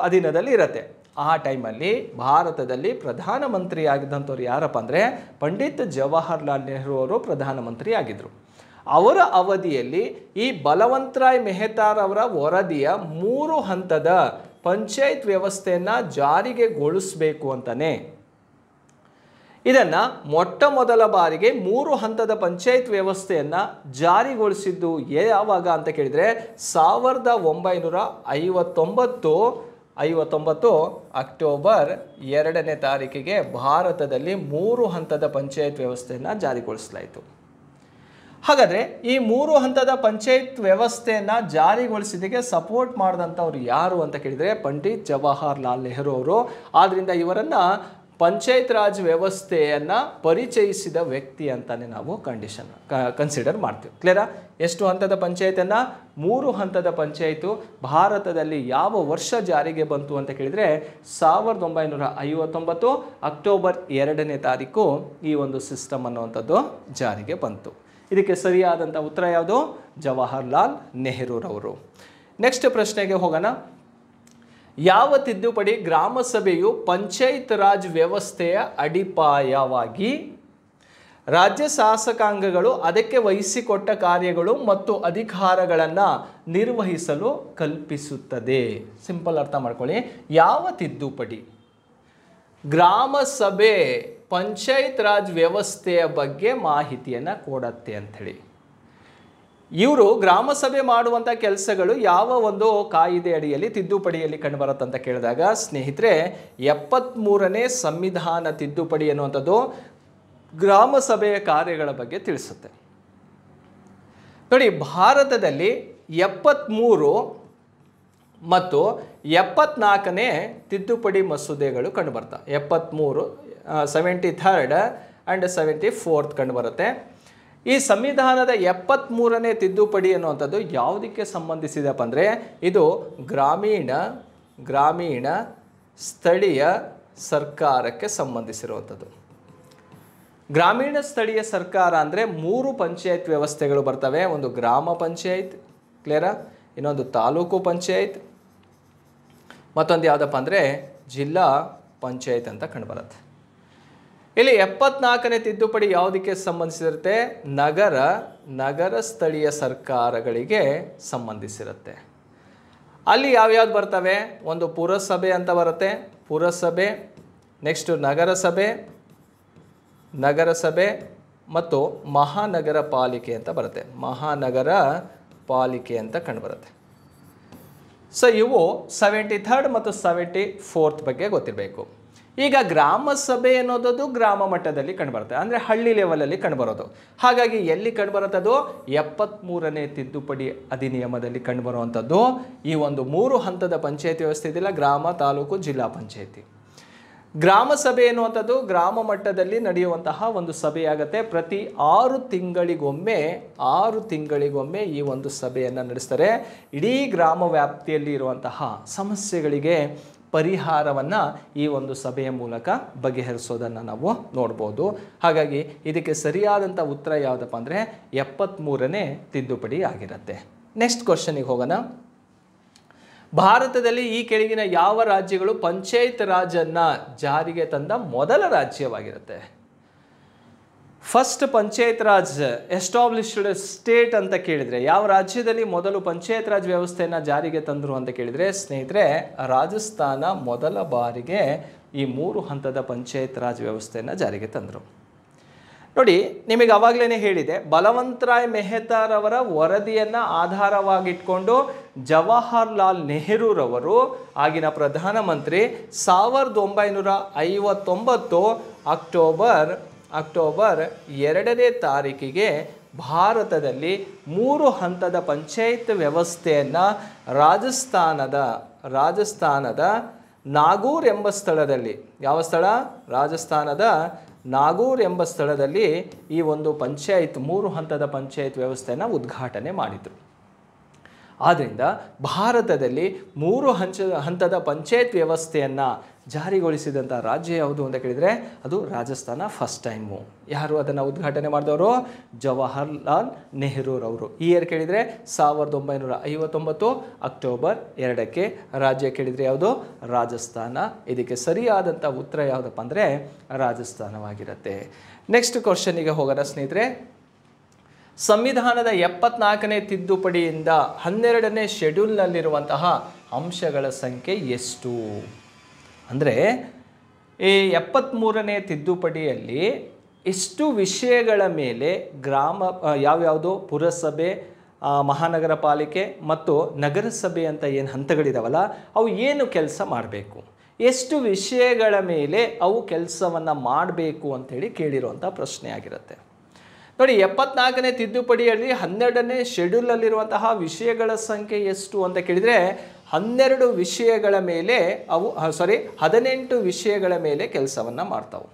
ಅಧೀನದಲ್ಲಿ ಇರುತ್ತೆ. ಆ ಟೈಮಲ್ಲಿ ಭಾರತದಲ್ಲಿ ಪ್ರಧಾನಮಂತ್ರಿ ಆಗಿದ್ದಂಥವ್ರು ಯಾರಪ್ಪ ಅಂದರೆ ಪಂಡಿತ್ ಜವಾಹರ್ಲಾಲ್ ನೆಹರು ಅವರು ಪ್ರಧಾನಮಂತ್ರಿ ಆಗಿದ್ದರು. ಅವರ ಅವಧಿಯಲ್ಲಿ ಈ ಬಲವಂತ್ ರಾಯ್ ಮೆಹತಾರವರ ವರದಿಯ 3 ಹಂತದ ಪಂಚಾಯತ್ ವ್ಯವಸ್ಥೆಯನ್ನು ಜಾರಿಗೆಗೊಳಿಸಬೇಕು ಅಂತಲೇ ಇದನ್ನು ಮೊಟ್ಟ ಮೊದಲ ಬಾರಿಗೆ 3 ಹಂತದ ಪಂಚಾಯತ್ ವ್ಯವಸ್ಥೆಯನ್ನು ಜಾರಿಗೊಳಿಸಿದ್ದು ಯಾವಾಗ ಅಂತ ಕೇಳಿದರೆ 1959 ಅಕ್ಟೋಬರ್ 2ನೇ ತಾರೀಕಿಗೆ ಭಾರತದಲ್ಲಿ 3 ಹಂತದ ಪಂಚಾಯತ್ ವ್ಯವಸ್ಥೆಯನ್ನು ಜಾರಿಗೊಳಿಸಲಾಯಿತು. ಹಾಗಾದರೆ ಈ 3 ಹಂತದ ಪಂಚಾಯತ್ ವ್ಯವಸ್ಥೆಯನ್ನು ಜಾರಿಗೊಳಿಸಿದಕ್ಕೆ ಸಪೋರ್ಟ್ ಮಾಡಿದಂಥವ್ರು ಯಾರು ಅಂತ ಕೇಳಿದರೆ ಪಂಡಿತ್ ಜವಾಹರ್ಲಾಲ್ ನೆಹರು ಅವರು. ಆದ್ದರಿಂದ ಇವರನ್ನು ಪಂಚಾಯತ್ ರಾಜ್ ವ್ಯವಸ್ಥೆಯನ್ನು ಪರಿಚಯಿಸಿದ ವ್ಯಕ್ತಿ ಅಂತಲೇ ನಾವು ಕನ್ಸಿಡರ್ ಮಾಡ್ತೀವಿ. ಕ್ಲಿಯರಾ? ಎಷ್ಟು ಹಂತದ ಪಂಚಾಯತನ್ನು? 3 ಹಂತದ ಪಂಚಾಯತು ಭಾರತದಲ್ಲಿ ಯಾವ ವರ್ಷ ಜಾರಿಗೆ ಬಂತು ಅಂತ ಕೇಳಿದರೆ 1959 ಅಕ್ಟೋಬರ್ 2ನೇ ತಾರೀಕು ಈ ಒಂದು ಸಿಸ್ಟಮ್ ಅನ್ನುವಂಥದ್ದು ಜಾರಿಗೆ ಬಂತು. ಇದಕ್ಕೆ ಸರಿಯಾದಂಥ ಉತ್ತರ ಯಾವುದು? ಜವಾಹರ್ಲಾಲ್ ನೆಹರೂರವರು. ನೆಕ್ಸ್ಟ್ ಪ್ರಶ್ನೆಗೆ ಹೋಗೋಣ. ಯಾವ ತಿದ್ದುಪಡಿ ಗ್ರಾಮ ಸಭೆಯು ಪಂಚಾಯತ್ ರಾಜ್ ವ್ಯವಸ್ಥೆಯ ಅಡಿಪಾಯವಾಗಿ ರಾಜ್ಯ ಶಾಸಕಾಂಗಗಳು ಅದಕ್ಕೆ ವಹಿಸಿಕೊಟ್ಟ ಕಾರ್ಯಗಳು ಮತ್ತು ಅಧಿಕಾರಗಳನ್ನು ನಿರ್ವಹಿಸಲು ಕಲ್ಪಿಸುತ್ತದೆ? ಸಿಂಪಲ್ ಅರ್ಥ ಮಾಡ್ಕೊಳ್ಳಿ. ಯಾವ ತಿದ್ದುಪಡಿ ಗ್ರಾಮ ಸಭೆ ಪಂಚಾಯತ್ ರಾಜ್ ವ್ಯವಸ್ಥೆಯ ಬಗ್ಗೆ ಮಾಹಿತಿಯನ್ನು ಕೊಡತ್ತೆ ಅಂಥೇಳಿ. ಇವರು ಗ್ರಾಮ ಸಭೆ ಮಾಡುವಂಥ ಕೆಲಸಗಳು ಯಾವ ಒಂದು ಕಾಯಿದೆ ಅಡಿಯಲ್ಲಿ ತಿದ್ದುಪಡಿಯಲ್ಲಿ ಕಂಡುಬರುತ್ತಂತ ಕೇಳಿದಾಗ ಸ್ನೇಹಿತರೆ 73ನೇ ಸಂವಿಧಾನ ತಿದ್ದುಪಡಿ ಅನ್ನುವಂಥದ್ದು ಗ್ರಾಮ ಸಭೆಯ ಕಾರ್ಯಗಳ ಬಗ್ಗೆ ತಿಳಿಸುತ್ತೆ. ನೋಡಿ, ಭಾರತದಲ್ಲಿ 73 ಮತ್ತು 74ನೇ ತಿದ್ದುಪಡಿ ಮಸೂದೆಗಳು ಕಂಡುಬರ್ತವೆ. 73 73rd ಆ್ಯಂಡ್ 74th ಕಂಡುಬರುತ್ತೆ. ಈ ಸಂವಿಧಾನದ 73ನೇ ತಿದ್ದುಪಡಿ ಅನ್ನುವಂಥದ್ದು ಯಾವುದಕ್ಕೆ ಸಂಬಂಧಿಸಿದಪ್ಪ ಅಂದರೆ ಇದು ಗ್ರಾಮೀಣ ಸ್ಥಳೀಯ ಸರ್ಕಾರಕ್ಕೆ ಸಂಬಂಧಿಸಿರುವಂಥದ್ದು. ಗ್ರಾಮೀಣ ಸ್ಥಳೀಯ ಸರ್ಕಾರ ಅಂದರೆ 3 ಪಂಚಾಯತ್ ವ್ಯವಸ್ಥೆಗಳು ಬರ್ತವೆ. ಒಂದು ಗ್ರಾಮ ಪಂಚಾಯತ್, ಕ್ಲಿಯರಾ? ಇನ್ನೊಂದು ತಾಲೂಕು ಪಂಚಾಯತ್, ಮತ್ತೊಂದು ಯಾವುದಪ್ಪ ಅಂದರೆ ಜಿಲ್ಲಾ ಪಂಚಾಯತ್ ಅಂತ ಕಂಡುಬರುತ್ತೆ. ಇಲ್ಲಿ 74ನೇ ತಿದ್ದುಪಡಿ ಯಾವುದಕ್ಕೆ ಸಂಬಂಧಿಸಿರುತ್ತೆ? ನಗರ ಸ್ಥಳೀಯ ಸರ್ಕಾರಗಳಿಗೆ ಸಂಬಂಧಿಸಿರುತ್ತೆ. ಅಲ್ಲಿ ಯಾವ್ಯಾವ್ದು ಬರ್ತವೆ? ಒಂದು ಪುರಸಭೆ ಅಂತ ಬರುತ್ತೆ, ಪುರಸಭೆ, ನೆಕ್ಸ್ಟ್ ನಗರಸಭೆ ಮತ್ತು ಮಹಾನಗರ ಪಾಲಿಕೆ ಅಂತ ಬರುತ್ತೆ, ಮಹಾನಗರ ಪಾಲಿಕೆ ಅಂತ ಕಂಡುಬರುತ್ತೆ. ಸೊ ಇವು 73rd ಮತ್ತು 74th ಬಗ್ಗೆ ಗೊತ್ತಿರಬೇಕು. ಈಗ ಗ್ರಾಮ ಸಭೆ ಅನ್ನೋದು ಗ್ರಾಮ ಮಟ್ಟದಲ್ಲಿ ಕಂಡುಬರುತ್ತೆ, ಅಂದರೆ ಹಳ್ಳಿ ಲೆವೆಲಲ್ಲಿ ಕಂಡುಬರೋದು. ಹಾಗಾಗಿ ಎಲ್ಲಿ ಕಂಡುಬರುತ್ತದು? 73ನೇ ತಿದ್ದುಪಡಿ ಅಧಿನಿಯಮದಲ್ಲಿ ಕಂಡುಬರುವಂಥದ್ದು ಈ ಒಂದು 3 ಹಂತದ ಪಂಚಾಯತಿ ವ್ಯವಸ್ಥೆ ಇದೆಯಲ್ಲ, ಗ್ರಾಮ, ತಾಲೂಕು, ಜಿಲ್ಲಾ ಪಂಚಾಯತಿ. ಗ್ರಾಮ ಸಭೆ ಎನ್ನುವಂಥದ್ದು ಗ್ರಾಮ ಮಟ್ಟದಲ್ಲಿ ನಡೆಯುವಂತಹ ಒಂದು ಸಭೆಯಾಗತ್ತೆ. ಪ್ರತಿ 6 ತಿಂಗಳಿಗೊಮ್ಮೆ ಈ ಒಂದು ಸಭೆಯನ್ನು ನಡೆಸ್ತಾರೆ. ಇಡೀ ಗ್ರಾಮ ವ್ಯಾಪ್ತಿಯಲ್ಲಿ ಇರುವಂತಹ ಸಮಸ್ಯೆಗಳಿಗೆ ಪರಿಹಾರವನ್ನು ಈ ಒಂದು ಸಭೆಯ ಮೂಲಕ ಬಗೆಹರಿಸೋದನ್ನು ನಾವು ನೋಡ್ಬೋದು. ಹಾಗಾಗಿ ಇದಕ್ಕೆ ಸರಿಯಾದಂಥ ಉತ್ತರ ಯಾವುದಪ್ಪ ಅಂದರೆ 73ನೇ ತಿದ್ದುಪಡಿ ಆಗಿರುತ್ತೆ. ನೆಕ್ಸ್ಟ್ ಕ್ವಶನಿಗೆ ಹೋಗೋಣ. ಭಾರತದಲ್ಲಿ ಈ ಕೆಳಗಿನ ಯಾವ ರಾಜ್ಯಗಳು ಪಂಚಾಯತ್ ರಾಜನ್ನು ಜಾರಿಗೆ ತಂದ ಮೊದಲ ರಾಜ್ಯವಾಗಿರುತ್ತೆ? First panchayat raj established state ಅಂತ ಕೇಳಿದರೆ ಯಾವ ರಾಜ್ಯದಲ್ಲಿ ಮೊದಲು ಪಂಚಾಯತ್ ರಾಜ್ ವ್ಯವಸ್ಥೆಯನ್ನು ಜಾರಿಗೆ ತಂದರು ಅಂತ ಕೇಳಿದರೆ ಸ್ನೇಹಿತರೆ, ರಾಜಸ್ಥಾನ ಮೊದಲ ಬಾರಿಗೆ ಈ 3 ಹಂತದ ಪಂಚಾಯತ್ ರಾಜ್ ವ್ಯವಸ್ಥೆಯನ್ನು ಜಾರಿಗೆ ತಂದರು. ನೋಡಿ, ನಿಮಗೆ ಆವಾಗಲೇ ಹೇಳಿದೆ, ಬಲವಂತರಾಯ್ ಮೆಹತಾರವರ ವರದಿಯನ್ನು ಆಧಾರವಾಗಿಟ್ಕೊಂಡು ಜವಾಹರ್ಲಾಲ್ ನೆಹರೂರವರು ಆಗಿನ ಪ್ರಧಾನಮಂತ್ರಿ 1959 ಅಕ್ಟೋಬರ್ 2ನೇ ತಾರೀಕಿಗೆ ಭಾರತದಲ್ಲಿ 3 ಹಂತದ ಪಂಚಾಯತ್ ವ್ಯವಸ್ಥೆಯನ್ನು ರಾಜಸ್ಥಾನದ ನಾಗೂರ್ ಎಂಬ ಸ್ಥಳದಲ್ಲಿ, ಯಾವ ಸ್ಥಳ? ರಾಜಸ್ಥಾನದ ನಾಗೂರ್ ಎಂಬ ಸ್ಥಳದಲ್ಲಿ ಈ ಒಂದು 3 ಹಂತದ ಪಂಚಾಯತ್ ವ್ಯವಸ್ಥೆಯನ್ನು ಉದ್ಘಾಟನೆ ಮಾಡಿದರು. ಆದ್ದರಿಂದ ಭಾರತದಲ್ಲಿ 3 ಹಂತದ ಪಂಚಾಯತ್ ವ್ಯವಸ್ಥೆಯನ್ನು ಜಾರಿಗೊಳಿಸಿದಂಥ ರಾಜ್ಯ ಯಾವುದು ಅಂತ ಕೇಳಿದರೆ ಅದು ರಾಜಸ್ಥಾನ ಫಸ್ಟ್ ಟೈಮು. ಯಾರು ಅದನ್ನು ಉದ್ಘಾಟನೆ ಮಾಡಿದವರು? ಜವಾಹರ್ಲಾಲ್ ನೆಹರೂರವರು. ಈ ಇಯರ್ ಕೇಳಿದರೆ 1959 ಅಕ್ಟೋಬರ್ 2ಕ್ಕೆ. ರಾಜ್ಯ ಕೇಳಿದರೆ ಯಾವುದು? ರಾಜಸ್ಥಾನ. ಇದಕ್ಕೆ ಸರಿಯಾದಂಥ ಉತ್ತರ ಯಾವುದಪ್ಪ ಅಂದರೆ ರಾಜಸ್ಥಾನವಾಗಿರುತ್ತೆ. ನೆಕ್ಸ್ಟ್ ಕ್ವಶನಿಗೆ ಹೋಗೋಣ ಸ್ನೇಹಿತರೆ. ಸಂವಿಧಾನದ 74ನೇ ತಿದ್ದುಪಡಿಯಿಂದ 12ನೇ ಶೆಡ್ಯೂಲ್ನಲ್ಲಿರುವಂತಹ ಅಂಶಗಳ ಸಂಖ್ಯೆ ಎಷ್ಟು? ಅಂದರೆ ಈ 73ನೇ ತಿದ್ದುಪಡಿಯಲ್ಲಿ ಎಷ್ಟು ವಿಷಯಗಳ ಮೇಲೆ ಯಾವ್ಯಾವುದು ಪುರಸಭೆ, ಮಹಾನಗರ ಪಾಲಿಕೆ ಮತ್ತು ನಗರಸಭೆ ಅಂತ ಏನು ಹಂತಗಳಿದಾವಲ್ಲ ಅವು ಏನು ಕೆಲಸ ಮಾಡಬೇಕು, ಎಷ್ಟು ವಿಷಯಗಳ ಮೇಲೆ ಅವು ಕೆಲಸವನ್ನು ಮಾಡಬೇಕು ಅಂಥೇಳಿ ಕೇಳಿರುವಂಥ ಪ್ರಶ್ನೆ ಆಗಿರುತ್ತೆ. ನೋಡಿ, 74ನೇ ತಿದ್ದುಪಡಿಯಲ್ಲಿ 12ನೇ ಶೆಡ್ಯೂಲಲ್ಲಿರುವಂತಹ ವಿಷಯಗಳ ಸಂಖ್ಯೆ ಎಷ್ಟು ಅಂತ ಕೇಳಿದರೆ 18 ವಿಷಯಗಳ ಮೇಲೆ ಕೆಲಸವನ್ನು ಮಾಡ್ತಾವೆ.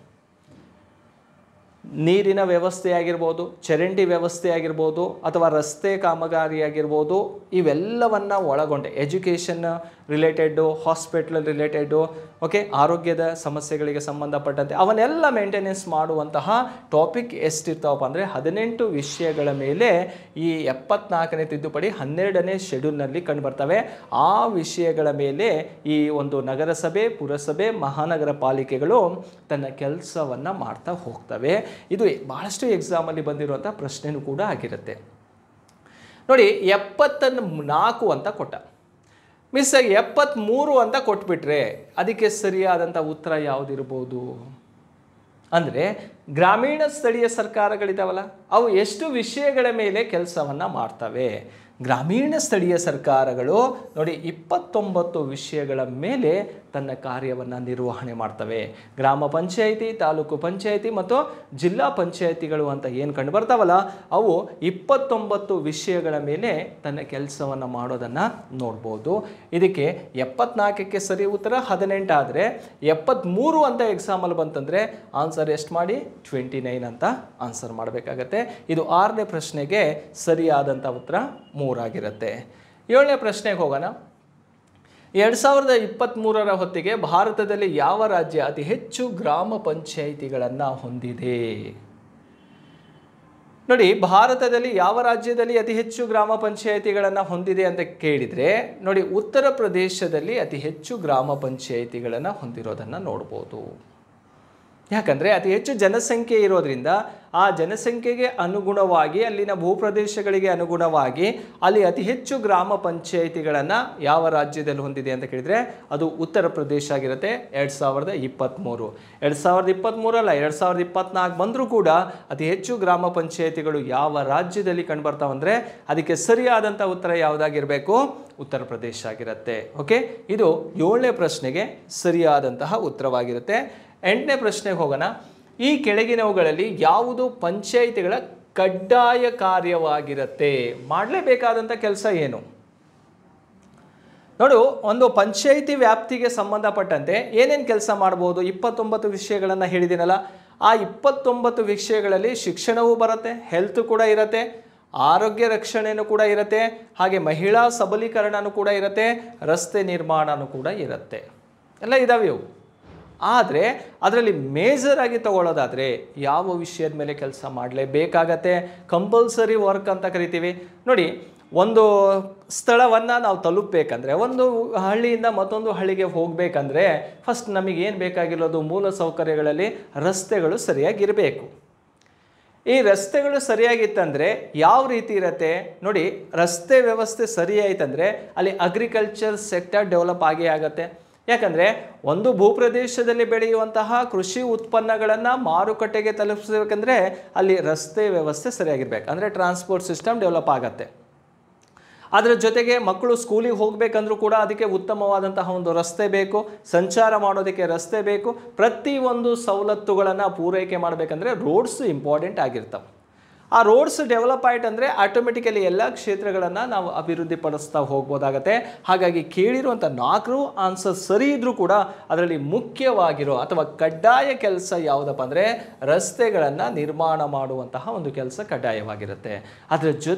ನೀರಿನ ವ್ಯವಸ್ಥೆ ಆಗಿರ್ಬೋದು, ಚರಂಡಿ ವ್ಯವಸ್ಥೆ ಆಗಿರ್ಬೋದು, ಅಥವಾ ರಸ್ತೆ ಕಾಮಗಾರಿ ಆಗಿರ್ಬೋದು, ಇವೆಲ್ಲವನ್ನು ಒಳಗೊಂಡೆ ಎಜುಕೇಷನ್ ರಿಲೇಟೆಡ್ಡು, ಹಾಸ್ಪಿಟಲ್ ರಿಲೇಟೆಡ್ಡು, ಆರೋಗ್ಯದ ಸಮಸ್ಯೆಗಳಿಗೆ ಸಂಬಂಧಪಟ್ಟಂತೆ ಅವನ್ನೆಲ್ಲ ಮೇಂಟೆನೆನ್ಸ್ ಮಾಡುವಂತಹ ಟಾಪಿಕ್ ಎಷ್ಟಿರ್ತಾವಪ್ಪ ಅಂದರೆ 18 ವಿಷಯಗಳ ಮೇಲೆ ಈ 74ನೇ ತಿದ್ದುಪಡಿ 12ನೇ ಶೆಡ್ಯೂಲ್ನಲ್ಲಿ ಕಂಡುಬರ್ತವೆ. ಆ ವಿಷಯಗಳ ಮೇಲೆ ಈ ಒಂದು ನಗರಸಭೆ, ಪುರಸಭೆ, ಮಹಾನಗರ ಪಾಲಿಕೆಗಳು ತನ್ನ ಕೆಲಸವನ್ನು ಮಾಡ್ತಾ ಹೋಗ್ತವೆ. ಇದು ಬಹಳಷ್ಟು ಎಕ್ಸಾಮಲ್ಲಿ ಬಂದಿರುವಂಥ ಪ್ರಶ್ನೆನೂ ಕೂಡ ಆಗಿರುತ್ತೆ. ನೋಡಿ, 74 ಅಂತ ಕೊಟ್ಟ, ಮಿಸ್ ಆಗಿ 73 ಅಂತ ಕೊಟ್ಬಿಟ್ರೆ ಅದಕ್ಕೆ ಸರಿಯಾದಂಥ ಉತ್ತರ ಯಾವುದಿರ್ಬೋದು ಅಂದರೆ ಗ್ರಾಮೀಣ ಸ್ಥಳೀಯ ಸರ್ಕಾರಗಳಿದಾವಲ್ಲ ಅವು ಎಷ್ಟು ವಿಷಯಗಳ ಮೇಲೆ ಕೆಲಸವನ್ನು ಮಾಡ್ತವೆ? ಗ್ರಾಮೀಣ ಸ್ಥಳೀಯ ಸರ್ಕಾರಗಳು ನೋಡಿ 29 ವಿಷಯಗಳ ಮೇಲೆ ತನ್ನ ಕಾರ್ಯವನ್ನು ನಿರ್ವಹಣೆ ಮಾಡ್ತವೆ. ಗ್ರಾಮ ಪಂಚಾಯಿತಿ, ತಾಲೂಕು ಪಂಚಾಯಿತಿ ಮತ್ತು ಜಿಲ್ಲಾ ಪಂಚಾಯಿತಿಗಳು ಅಂತ ಏನು ಕಂಡು ಬರ್ತಾವಲ್ಲ ಅವು 29 ವಿಷಯಗಳ ಮೇಲೆ ತನ್ನ ಕೆಲಸವನ್ನು ಮಾಡೋದನ್ನು ನೋಡ್ಬೋದು. ಇದಕ್ಕೆ 74ಕ್ಕೆ ಸರಿ ಉತ್ತರ 18 ಆದರೆ 73 ಅಂತ ಎಕ್ಸಾಮಲ್ಲಿ ಬಂತಂದರೆ ಆನ್ಸರ್ ಎಷ್ಟು ಮಾಡಿ 29 ಅಂತ ಆನ್ಸರ್ ಮಾಡಬೇಕಾಗತ್ತೆ. ಇದು 6ನೇ ಪ್ರಶ್ನೆಗೆ ಸರಿಯಾದಂಥ ಉತ್ತರ 3 ಆಗಿರುತ್ತೆ. 7ನೇ ಪ್ರಶ್ನೆಗೆ ಹೋಗೋಣ. 2023ರ ಹೊತ್ತಿಗೆ ಭಾರತದಲ್ಲಿ ಯಾವ ರಾಜ್ಯ ಅತಿ ಹೆಚ್ಚು ಗ್ರಾಮ ಪಂಚಾಯಿತಿಗಳನ್ನು ಹೊಂದಿದೆ? ನೋಡಿ, ಭಾರತದಲ್ಲಿ ಯಾವ ರಾಜ್ಯದಲ್ಲಿ ಅತಿ ಹೆಚ್ಚು ಗ್ರಾಮ ಪಂಚಾಯಿತಿಗಳನ್ನು ಹೊಂದಿದೆ ಅಂತ ಕೇಳಿದರೆ ನೋಡಿ ಉತ್ತರ ಪ್ರದೇಶದಲ್ಲಿ ಅತಿ ಹೆಚ್ಚು ಗ್ರಾಮ ಪಂಚಾಯಿತಿಗಳನ್ನು ಹೊಂದಿರೋದನ್ನು ನೋಡ್ಬೋದು. ಯಾಕಂದರೆ ಅತಿ ಹೆಚ್ಚು ಜನಸಂಖ್ಯೆ ಇರೋದ್ರಿಂದ ಆ ಜನಸಂಖ್ಯೆಗೆ ಅನುಗುಣವಾಗಿ ಅಲ್ಲಿನ ಭೂಪ್ರದೇಶಗಳಿಗೆ ಅನುಗುಣವಾಗಿ ಅಲ್ಲಿ ಅತಿ ಹೆಚ್ಚು ಗ್ರಾಮ ಪಂಚಾಯಿತಿಗಳನ್ನು ಯಾವ ರಾಜ್ಯದಲ್ಲಿ ಹೊಂದಿದೆ ಅಂತ ಕೇಳಿದರೆ ಅದು ಉತ್ತರ ಪ್ರದೇಶ ಆಗಿರುತ್ತೆ. 2023 2023 2024 ಬಂದರೂ ಕೂಡ ಅತಿ ಹೆಚ್ಚು ಗ್ರಾಮ ಪಂಚಾಯಿತಿಗಳು ಯಾವ ರಾಜ್ಯದಲ್ಲಿ ಕಂಡುಬರ್ತಾವಂದರೆ ಅದಕ್ಕೆ ಸರಿಯಾದಂಥ ಉತ್ತರ ಯಾವುದಾಗಿರಬೇಕು? ಉತ್ತರ ಪ್ರದೇಶ ಆಗಿರುತ್ತೆ. ಓಕೆ, ಇದು 7ನೇ ಪ್ರಶ್ನೆಗೆ ಸರಿಯಾದಂತಹ ಉತ್ತರವಾಗಿರುತ್ತೆ. 8ನೇ ಪ್ರಶ್ನೆಗೆ ಹೋಗೋಣ. ಈ ಕೆಳಗಿನವುಗಳಲ್ಲಿ ಯಾವುದು ಪಂಚಾಯಿತಿಗಳ ಕಡ್ಡಾಯ ಕಾರ್ಯವಾಗಿರುತ್ತೆ? ಮಾಡಲೇಬೇಕಾದಂಥ ಕೆಲಸ ಏನು? ನೋಡು, ಒಂದು ಪಂಚಾಯಿತಿ ವ್ಯಾಪ್ತಿಗೆ ಸಂಬಂಧಪಟ್ಟಂತೆ ಏನೇನು ಕೆಲಸ ಮಾಡ್ಬೋದು? 29 ವಿಷಯಗಳನ್ನು ಹೇಳಿದ್ದೀನಲ್ಲ, ಆ 29 ವಿಷಯಗಳಲ್ಲಿ ಶಿಕ್ಷಣವೂ ಬರುತ್ತೆ, ಹೆಲ್ತ್ ಕೂಡ ಇರುತ್ತೆ, ಆರೋಗ್ಯ ರಕ್ಷಣೆಯೂ ಕೂಡ ಇರುತ್ತೆ, ಹಾಗೆ ಮಹಿಳಾ ಸಬಲೀಕರಣನೂ ಕೂಡ ಇರುತ್ತೆ, ರಸ್ತೆ ನಿರ್ಮಾಣನೂ ಕೂಡ ಇರುತ್ತೆ. ಎಲ್ಲ ಇದಾವೆ ಇವು. ಆದರೆ ಅದರಲ್ಲಿ ಮೇಜರ್ ಆಗಿ ತಗೊಳ್ಳೋದಾದರೆ ಯಾವ ವಿಷಯದ ಮೇಲೆ ಕೆಲಸ ಮಾಡಲೇಬೇಕಾಗತ್ತೆ? ಕಂಪಲ್ಸರಿ ವರ್ಕ್ ಅಂತ ಕರಿತೀವಿ. ನೋಡಿ, ಒಂದು ಸ್ಥಳವನ್ನು ನಾವು ತಲುಪಬೇಕಂದ್ರೆ, ಒಂದು ಹಳ್ಳಿಯಿಂದ ಮತ್ತೊಂದು ಹಳ್ಳಿಗೆ ಹೋಗಬೇಕಂದ್ರೆ ಫಸ್ಟ್ ನಮಗೇನು ಬೇಕಾಗಿರೋದು? ಮೂಲ ಸೌಕರ್ಯಗಳಲ್ಲಿ ರಸ್ತೆಗಳು ಸರಿಯಾಗಿರಬೇಕು. ಈ ರಸ್ತೆಗಳು ಸರಿಯಾಗಿತ್ತಂದರೆ ಯಾವ ರೀತಿ ಇರುತ್ತೆ ನೋಡಿ, ರಸ್ತೆ ವ್ಯವಸ್ಥೆ ಸರಿಯಾಯಿತಂದರೆ ಅಲ್ಲಿ ಅಗ್ರಿಕಲ್ಚರ್ ಸೆಕ್ಟರ್ ಡೆವಲಪ್ ಆಗೇ ಆಗುತ್ತೆ. ಯಾಕಂದರೆ ಒಂದು ಭೂಪ್ರದೇಶದಲ್ಲಿ ಬೆಳೆಯುವಂತಹ ಕೃಷಿ ಉತ್ಪನ್ನಗಳನ್ನು ಮಾರುಕಟ್ಟೆಗೆ ತಲುಪಿಸಬೇಕಂದ್ರೆ ಅಲ್ಲಿ ರಸ್ತೆ ವ್ಯವಸ್ಥೆ ಸರಿಯಾಗಿರ್ಬೇಕು, ಅಂದರೆ ಟ್ರಾನ್ಸ್ಪೋರ್ಟ್ ಸಿಸ್ಟಮ್ ಡೆವಲಪ್ ಆಗುತ್ತೆ. ಅದರ ಜೊತೆಗೆ ಮಕ್ಕಳು ಸ್ಕೂಲಿಗೆ ಹೋಗಬೇಕಂದ್ರೂ ಕೂಡ ಅದಕ್ಕೆ ಉತ್ತಮವಾದಂತಹ ಒಂದು ರಸ್ತೆ ಬೇಕು, ಸಂಚಾರ ಮಾಡೋದಕ್ಕೆ ರಸ್ತೆ ಬೇಕು. ಪ್ರತಿಯೊಂದು ಸವಲತ್ತುಗಳನ್ನು ಪೂರೈಕೆ ಮಾಡಬೇಕಂದ್ರೆ ರೋಡ್ಸ್ ಇಂಪಾರ್ಟೆಂಟ್ ಆಗಿರ್ತವೆ. ಆ ರೋಡ್ಸ್ ಡೆವಲಪ್ ಆಯ್ತು ಅಂದರೆ ಆಟೋಮೆಟಿಕಲಿ ಎಲ್ಲ ಕ್ಷೇತ್ರಗಳನ್ನು ನಾವು ಅಭಿವೃದ್ಧಿಪಡಿಸ್ತಾ ಹೋಗ್ಬೋದಾಗತ್ತೆ. ಹಾಗಾಗಿ ಕೇಳಿರುವಂಥ 4 ಆನ್ಸರ್ ಸರಿ ಇದ್ದರೂ ಕೂಡ ಅದರಲ್ಲಿ ಮುಖ್ಯವಾಗಿರೋ ಅಥವಾ ಕಡ್ಡಾಯ ಕೆಲಸ ಯಾವುದಪ್ಪ ಅಂದರೆ ರಸ್ತೆಗಳನ್ನು ನಿರ್ಮಾಣ ಮಾಡುವಂತಹ ಒಂದು ಕೆಲಸ ಕಡ್ಡಾಯವಾಗಿರುತ್ತೆ. ಅದರ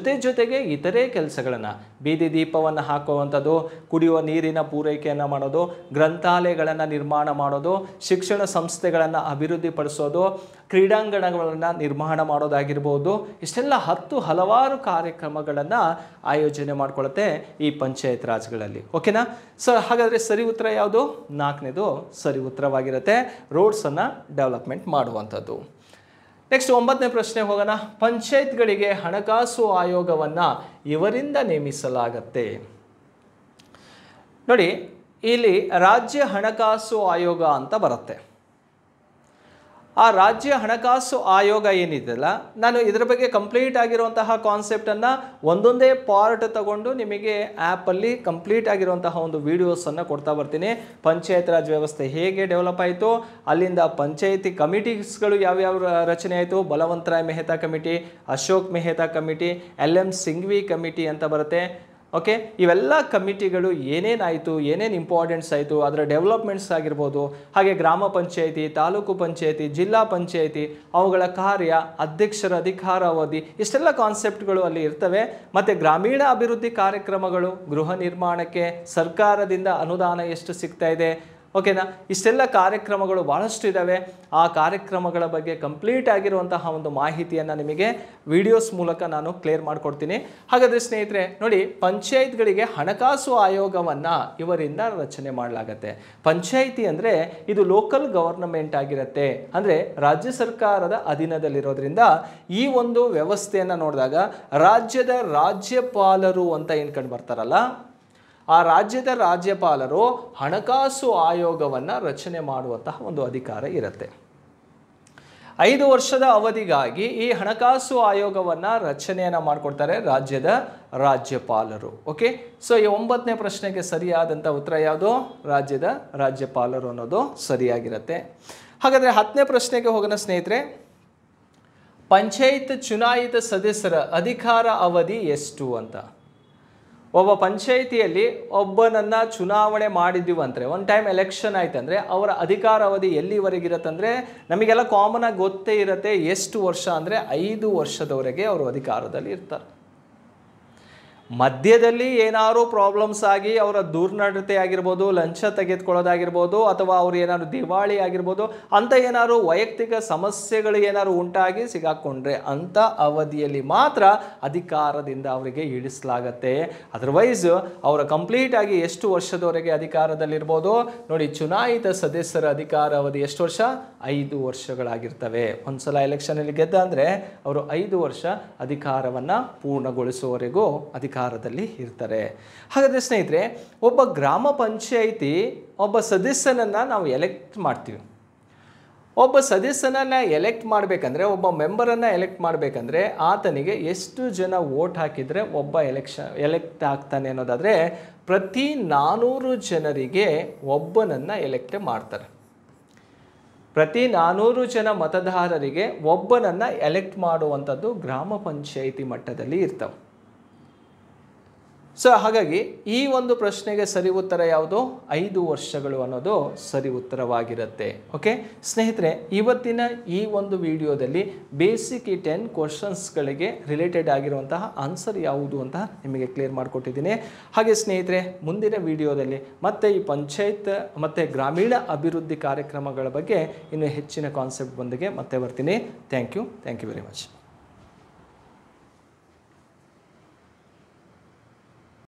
ಜೊತೆಗೆ ಇತರೆ ಕೆಲಸಗಳನ್ನು, ಬೀದಿ ದೀಪವನ್ನು ಹಾಕುವಂಥದ್ದು, ಕುಡಿಯುವ ನೀರಿನ ಪೂರೈಕೆಯನ್ನು ಮಾಡೋದು, ಗ್ರಂಥಾಲಯಗಳನ್ನು ನಿರ್ಮಾಣ ಮಾಡೋದು, ಶಿಕ್ಷಣ ಸಂಸ್ಥೆಗಳನ್ನು ಅಭಿವೃದ್ಧಿಪಡಿಸೋದು, ಕ್ರೀಡಾಂಗಣಗಳನ್ನು ನಿರ್ಮಾಣ ಮಾಡೋದಾಗಿರ್ಬೋದು, ಇಷ್ಟೆಲ್ಲ ಹಲವಾರು ಕಾರ್ಯಕ್ರಮಗಳನ್ನು ಆಯೋಜನೆ ಮಾಡಿಕೊಳ್ಳುತ್ತೆ ಈ ಪಂಚಾಯತ್ ರಾಜ್ಗಳಲ್ಲಿ. ಓಕೆನಾ? ಸೊ ಹಾಗಾದರೆ ಸರಿ ಉತ್ತರ ಯಾವುದು? 4ನೇದು ಸರಿ ಉತ್ತರವಾಗಿರುತ್ತೆ, ರೋಡ್ಸನ್ನು ಡೆವಲಪ್ಮೆಂಟ್ ಮಾಡುವಂಥದ್ದು. ನೆಕ್ಸ್ಟ್ 9ನೇ ಪ್ರಶ್ನೆ ಹೋಗೋಣ. ಪಂಚಾಯತ್ಗಳಿಗೆ ಹಣಕಾಸು ಆಯೋಗವನ್ನು ಇವರಿಂದ ನೇಮಿಸಲಾಗತ್ತೆ. ನೋಡಿ, ಇಲ್ಲಿ ರಾಜ್ಯ ಹಣಕಾಸು ಆಯೋಗ ಅಂತ ಬರುತ್ತೆ. ಆ ರಾಜ್ಯ ಹಣಕಾಸು ಆಯೋಗ ಏನಿದೆಯಲ್ಲ, ನಾನು ಇದರ ಬಗ್ಗೆ ಕಂಪ್ಲೀಟ್ ಆಗಿರುವಂತಹ ಕಾನ್ಸೆಪ್ಟನ್ನು ಒಂದೊಂದೇ ಪಾರ್ಟ್ ತಗೊಂಡು ನಿಮಗೆ ಆ್ಯಪಲ್ಲಿ ಕಂಪ್ಲೀಟ್ ಆಗಿರುವಂತಹ ಒಂದು ವೀಡಿಯೋಸನ್ನು ಕೊಡ್ತಾ ಬರ್ತೀನಿ. ಪಂಚಾಯತ್ ರಾಜ್ ವ್ಯವಸ್ಥೆ ಹೇಗೆ ಡೆವಲಪ್ ಆಯಿತು, ಅಲ್ಲಿಂದ ಪಂಚಾಯತಿ ಕಮಿಟೀಸ್ಗಳು ಯಾವ್ಯಾವ ರಚನೆ ಆಯಿತು, Balwantrai Mehta committee, Ashok Mehta committee, LM Singhvi committee ಅಂತ ಬರುತ್ತೆ. ಓಕೆ, ಇವೆಲ್ಲ ಕಮಿಟಿಗಳು ಏನೇನಾಯಿತು, ಏನೇನು ಇಂಪಾರ್ಟೆನ್ಸ್ ಆಯಿತು, ಅದರ ಡೆವಲಪ್ಮೆಂಟ್ಸ್ ಆಗಿರ್ಬೋದು, ಹಾಗೆ ಗ್ರಾಮ ಪಂಚಾಯತಿ, ತಾಲೂಕು ಪಂಚಾಯತಿ, ಜಿಲ್ಲಾ ಪಂಚಾಯತಿ, ಅವುಗಳ ಕಾರ್ಯ, ಅಧ್ಯಕ್ಷರ ಅಧಿಕಾರಾವಧಿ, ಇಷ್ಟೆಲ್ಲ ಕಾನ್ಸೆಪ್ಟ್ಗಳು ಅಲ್ಲಿ ಇರ್ತವೆ. ಮತ್ತು ಗ್ರಾಮೀಣ ಅಭಿವೃದ್ಧಿ ಕಾರ್ಯಕ್ರಮಗಳು, ಗೃಹ ನಿರ್ಮಾಣಕ್ಕೆ ಸರ್ಕಾರದಿಂದ ಅನುದಾನ ಎಷ್ಟು ಸಿಗ್ತಾ ಇದೆ, ಓಕೆನಾ, ಇಷ್ಟೆಲ್ಲ ಕಾರ್ಯಕ್ರಮಗಳು ಭಾಳಷ್ಟು ಇದ್ದಾವೆ. ಆ ಕಾರ್ಯಕ್ರಮಗಳ ಬಗ್ಗೆ ಕಂಪ್ಲೀಟ್ ಆಗಿರುವಂತಹ ಒಂದು ಮಾಹಿತಿಯನ್ನು ನಿಮಗೆ ವಿಡಿಯೋಸ್ ಮೂಲಕ ನಾನು ಕ್ಲಿಯರ್ ಮಾಡಿಕೊಡ್ತೀನಿ. ಹಾಗಾದರೆ ಸ್ನೇಹಿತರೆ ನೋಡಿ, ಪಂಚಾಯತ್ಗಳಿಗೆ ಹಣಕಾಸು ಆಯೋಗವನ್ನು ಇವರಿಂದ ರಚನೆ ಮಾಡಲಾಗತ್ತೆ. ಪಂಚಾಯಿತಿ ಅಂದರೆ ಇದು ಲೋಕಲ್ ಗವರ್ನಮೆಂಟ್ ಆಗಿರುತ್ತೆ, ಅಂದರೆ ರಾಜ್ಯ ಸರ್ಕಾರದ ಅಧೀನದಲ್ಲಿರೋದ್ರಿಂದ ಈ ಒಂದು ವ್ಯವಸ್ಥೆಯನ್ನು ನೋಡಿದಾಗ ರಾಜ್ಯದ ರಾಜ್ಯಪಾಲರು ಅಂತ ಏನು ಕಂಡು ಬರ್ತಾರಲ್ಲ, ಆ ರಾಜ್ಯದ ರಾಜ್ಯಪಾಲರು ಹಣಕಾಸು ಆಯೋಗವನ್ನು ರಚನೆ ಮಾಡುವಂತಹ ಒಂದು ಅಧಿಕಾರ ಇರುತ್ತೆ. 5 ವರ್ಷದ ಅವಧಿಗಾಗಿ ಈ ಹಣಕಾಸು ಆಯೋಗವನ್ನು ರಚನೆಯನ್ನು ಮಾಡಿಕೊಡ್ತಾರೆ ರಾಜ್ಯದ ರಾಜ್ಯಪಾಲರು. ಓಕೆ, ಸೊ ಈ 9ನೇ ಪ್ರಶ್ನೆಗೆ ಸರಿಯಾದಂಥ ಉತ್ತರ ಯಾವುದು? ರಾಜ್ಯದ ರಾಜ್ಯಪಾಲರು ಅನ್ನೋದು ಸರಿಯಾಗಿರುತ್ತೆ. ಹಾಗಾದರೆ 10ನೇ ಪ್ರಶ್ನೆಗೆ ಹೋಗೋಣ ಸ್ನೇಹಿತರೆ. ಪಂಚಾಯತ್ ಚುನಾಯಿತ ಸದಸ್ಯರ ಅಧಿಕಾರ ಅವಧಿ ಎಷ್ಟು ಅಂತ. ಒಬ್ಬ ಪಂಚಾಯಿತಿಯಲ್ಲಿ ಒಬ್ಬನನ್ನು ಚುನಾವಣೆ ಮಾಡಿದ್ದೀವಿ ಅಂದರೆ, ಒಂದು ಟೈಮ್ ಎಲೆಕ್ಷನ್ ಆಯ್ತಂದರೆ ಅವರ ಅಧಿಕಾರ ಅವಧಿ ಎಲ್ಲಿವರೆಗಿರುತ್ತಂದರೆ ನಮಗೆಲ್ಲ ಕಾಮನ್ ಆಗಿ ಗೊತ್ತೇ ಇರುತ್ತೆ. ಎಷ್ಟು ವರ್ಷ ಅಂದರೆ 5 ವರ್ಷದವರೆಗೆ ಅವರು ಅಧಿಕಾರದಲ್ಲಿ ಇರ್ತಾರೆ. ಮಧ್ಯದಲ್ಲಿ ಏನಾದ್ರು ಪ್ರಾಬ್ಲಮ್ಸ್ ಆಗಿ ಅವರ ದುರ್ನಡತೆ ಆಗಿರ್ಬೋದು, ಲಂಚ ತೆಗೆದುಕೊಳ್ಳೋದಾಗಿರ್ಬೋದು, ಅಥವಾ ಅವ್ರು ಏನಾದ್ರು ದಿವಾಳಿ ಆಗಿರ್ಬೋದು, ಅಂತ ಏನಾದ್ರು ವೈಯಕ್ತಿಕ ಸಮಸ್ಯೆಗಳು ಏನಾದ್ರು ಉಂಟಾಗಿ ಸಿಗಾಕೊಂಡ್ರೆ ಅಂಥ ಅವಧಿಯಲ್ಲಿ ಮಾತ್ರ ಅಧಿಕಾರದಿಂದ ಅವರಿಗೆ ಇಳಿಸಲಾಗತ್ತೆ. ಅದರ್ವೈಸ್ ಅವರ ಕಂಪ್ಲೀಟ್ ಆಗಿ ಎಷ್ಟು ವರ್ಷದವರೆಗೆ ಅಧಿಕಾರದಲ್ಲಿರ್ಬೋದು ನೋಡಿ, ಚುನಾಯಿತ ಸದಸ್ಯರ ಅಧಿಕಾರ ಅವಧಿ ಎಷ್ಟು ವರ್ಷ? 5 ವರ್ಷಗಳಾಗಿರ್ತವೆ. ಒಂದ್ಸಲ ಎಲೆಕ್ಷನಲ್ಲಿ ಗೆದ್ದ ಅಂದರೆ ಅವರು 5 ವರ್ಷ ಅಧಿಕಾರವನ್ನು ಪೂರ್ಣಗೊಳಿಸುವವರೆಗೂ ಅಧಿಕಾರದಲ್ಲಿ ಇರ್ತಾರೆ. ಹಾಗಾದರೆ ಸ್ನೇಹಿತರೆ, ಒಬ್ಬ ಗ್ರಾಮ ಪಂಚಾಯಿತಿ ಒಬ್ಬ ಸದಸ್ಯನನ್ನು ನಾವು ಎಲೆಕ್ಟ್ ಮಾಡ್ತೀವಿ. ಒಬ್ಬ ಸದಸ್ಯನನ್ನು ಎಲೆಕ್ಟ್ ಮಾಡಬೇಕಂದ್ರೆ, ಒಬ್ಬ ಮೆಂಬರನ್ನು ಎಲೆಕ್ಟ್ ಮಾಡಬೇಕಂದ್ರೆ ಆತನಿಗೆ ಎಷ್ಟು ಜನ ವೋಟ್ ಹಾಕಿದರೆ ಒಬ್ಬ ಎಲೆಕ್ಟ್ ಆಗ್ತಾನೆ ಅನ್ನೋದಾದರೆ, ಪ್ರತಿ 400 ಜನರಿಗೆ ಒಬ್ಬನನ್ನು ಎಲೆಕ್ಟ್ ಮಾಡ್ತಾರೆ. ಪ್ರತಿ 400 ಜನ ಮತದಾರರಿಗೆ ಒಬ್ಬನನ್ನು ಎಲೆಕ್ಟ್ ಮಾಡುವಂಥದ್ದು ಗ್ರಾಮ ಪಂಚಾಯಿತಿ ಮಟ್ಟದಲ್ಲಿ ಇರ್ತವೆ. ಸೊ ಹಾಗಾಗಿ ಈ ಒಂದು ಪ್ರಶ್ನೆಗೆ ಸರಿ ಉತ್ತರ ಯಾವುದು? 5 ವರ್ಷಗಳು ಅನ್ನೋದು ಸರಿ ಉತ್ತರವಾಗಿರುತ್ತೆ. ಓಕೆ ಸ್ನೇಹಿತರೆ, ಇವತ್ತಿನ ಈ ಒಂದು ವಿಡಿಯೋದಲ್ಲಿ ಬೇಸಿಕ್ ಈ 10 ಕ್ವಶನ್ಸ್ಗಳಿಗೆ ರಿಲೇಟೆಡ್ ಆಗಿರುವಂತಹ ಆನ್ಸರ್ ಯಾವುದು ಅಂತ ನಿಮಗೆ ಕ್ಲಿಯರ್ ಮಾಡಿಕೊಟ್ಟಿದ್ದೀನಿ. ಹಾಗೆ ಸ್ನೇಹಿತರೆ, ಮುಂದಿನ ವಿಡಿಯೋದಲ್ಲಿ ಮತ್ತೆ ಈ ಪಂಚಾಯತ್ ಮತ್ತು ಗ್ರಾಮೀಣ ಅಭಿವೃದ್ಧಿ ಕಾರ್ಯಕ್ರಮಗಳ ಬಗ್ಗೆ ಇನ್ನೂ ಹೆಚ್ಚಿನ ಕಾನ್ಸೆಪ್ಟ್ ಬಂದಿಗೆ ಮತ್ತೆ ಬರ್ತೀನಿ. Thank you very much.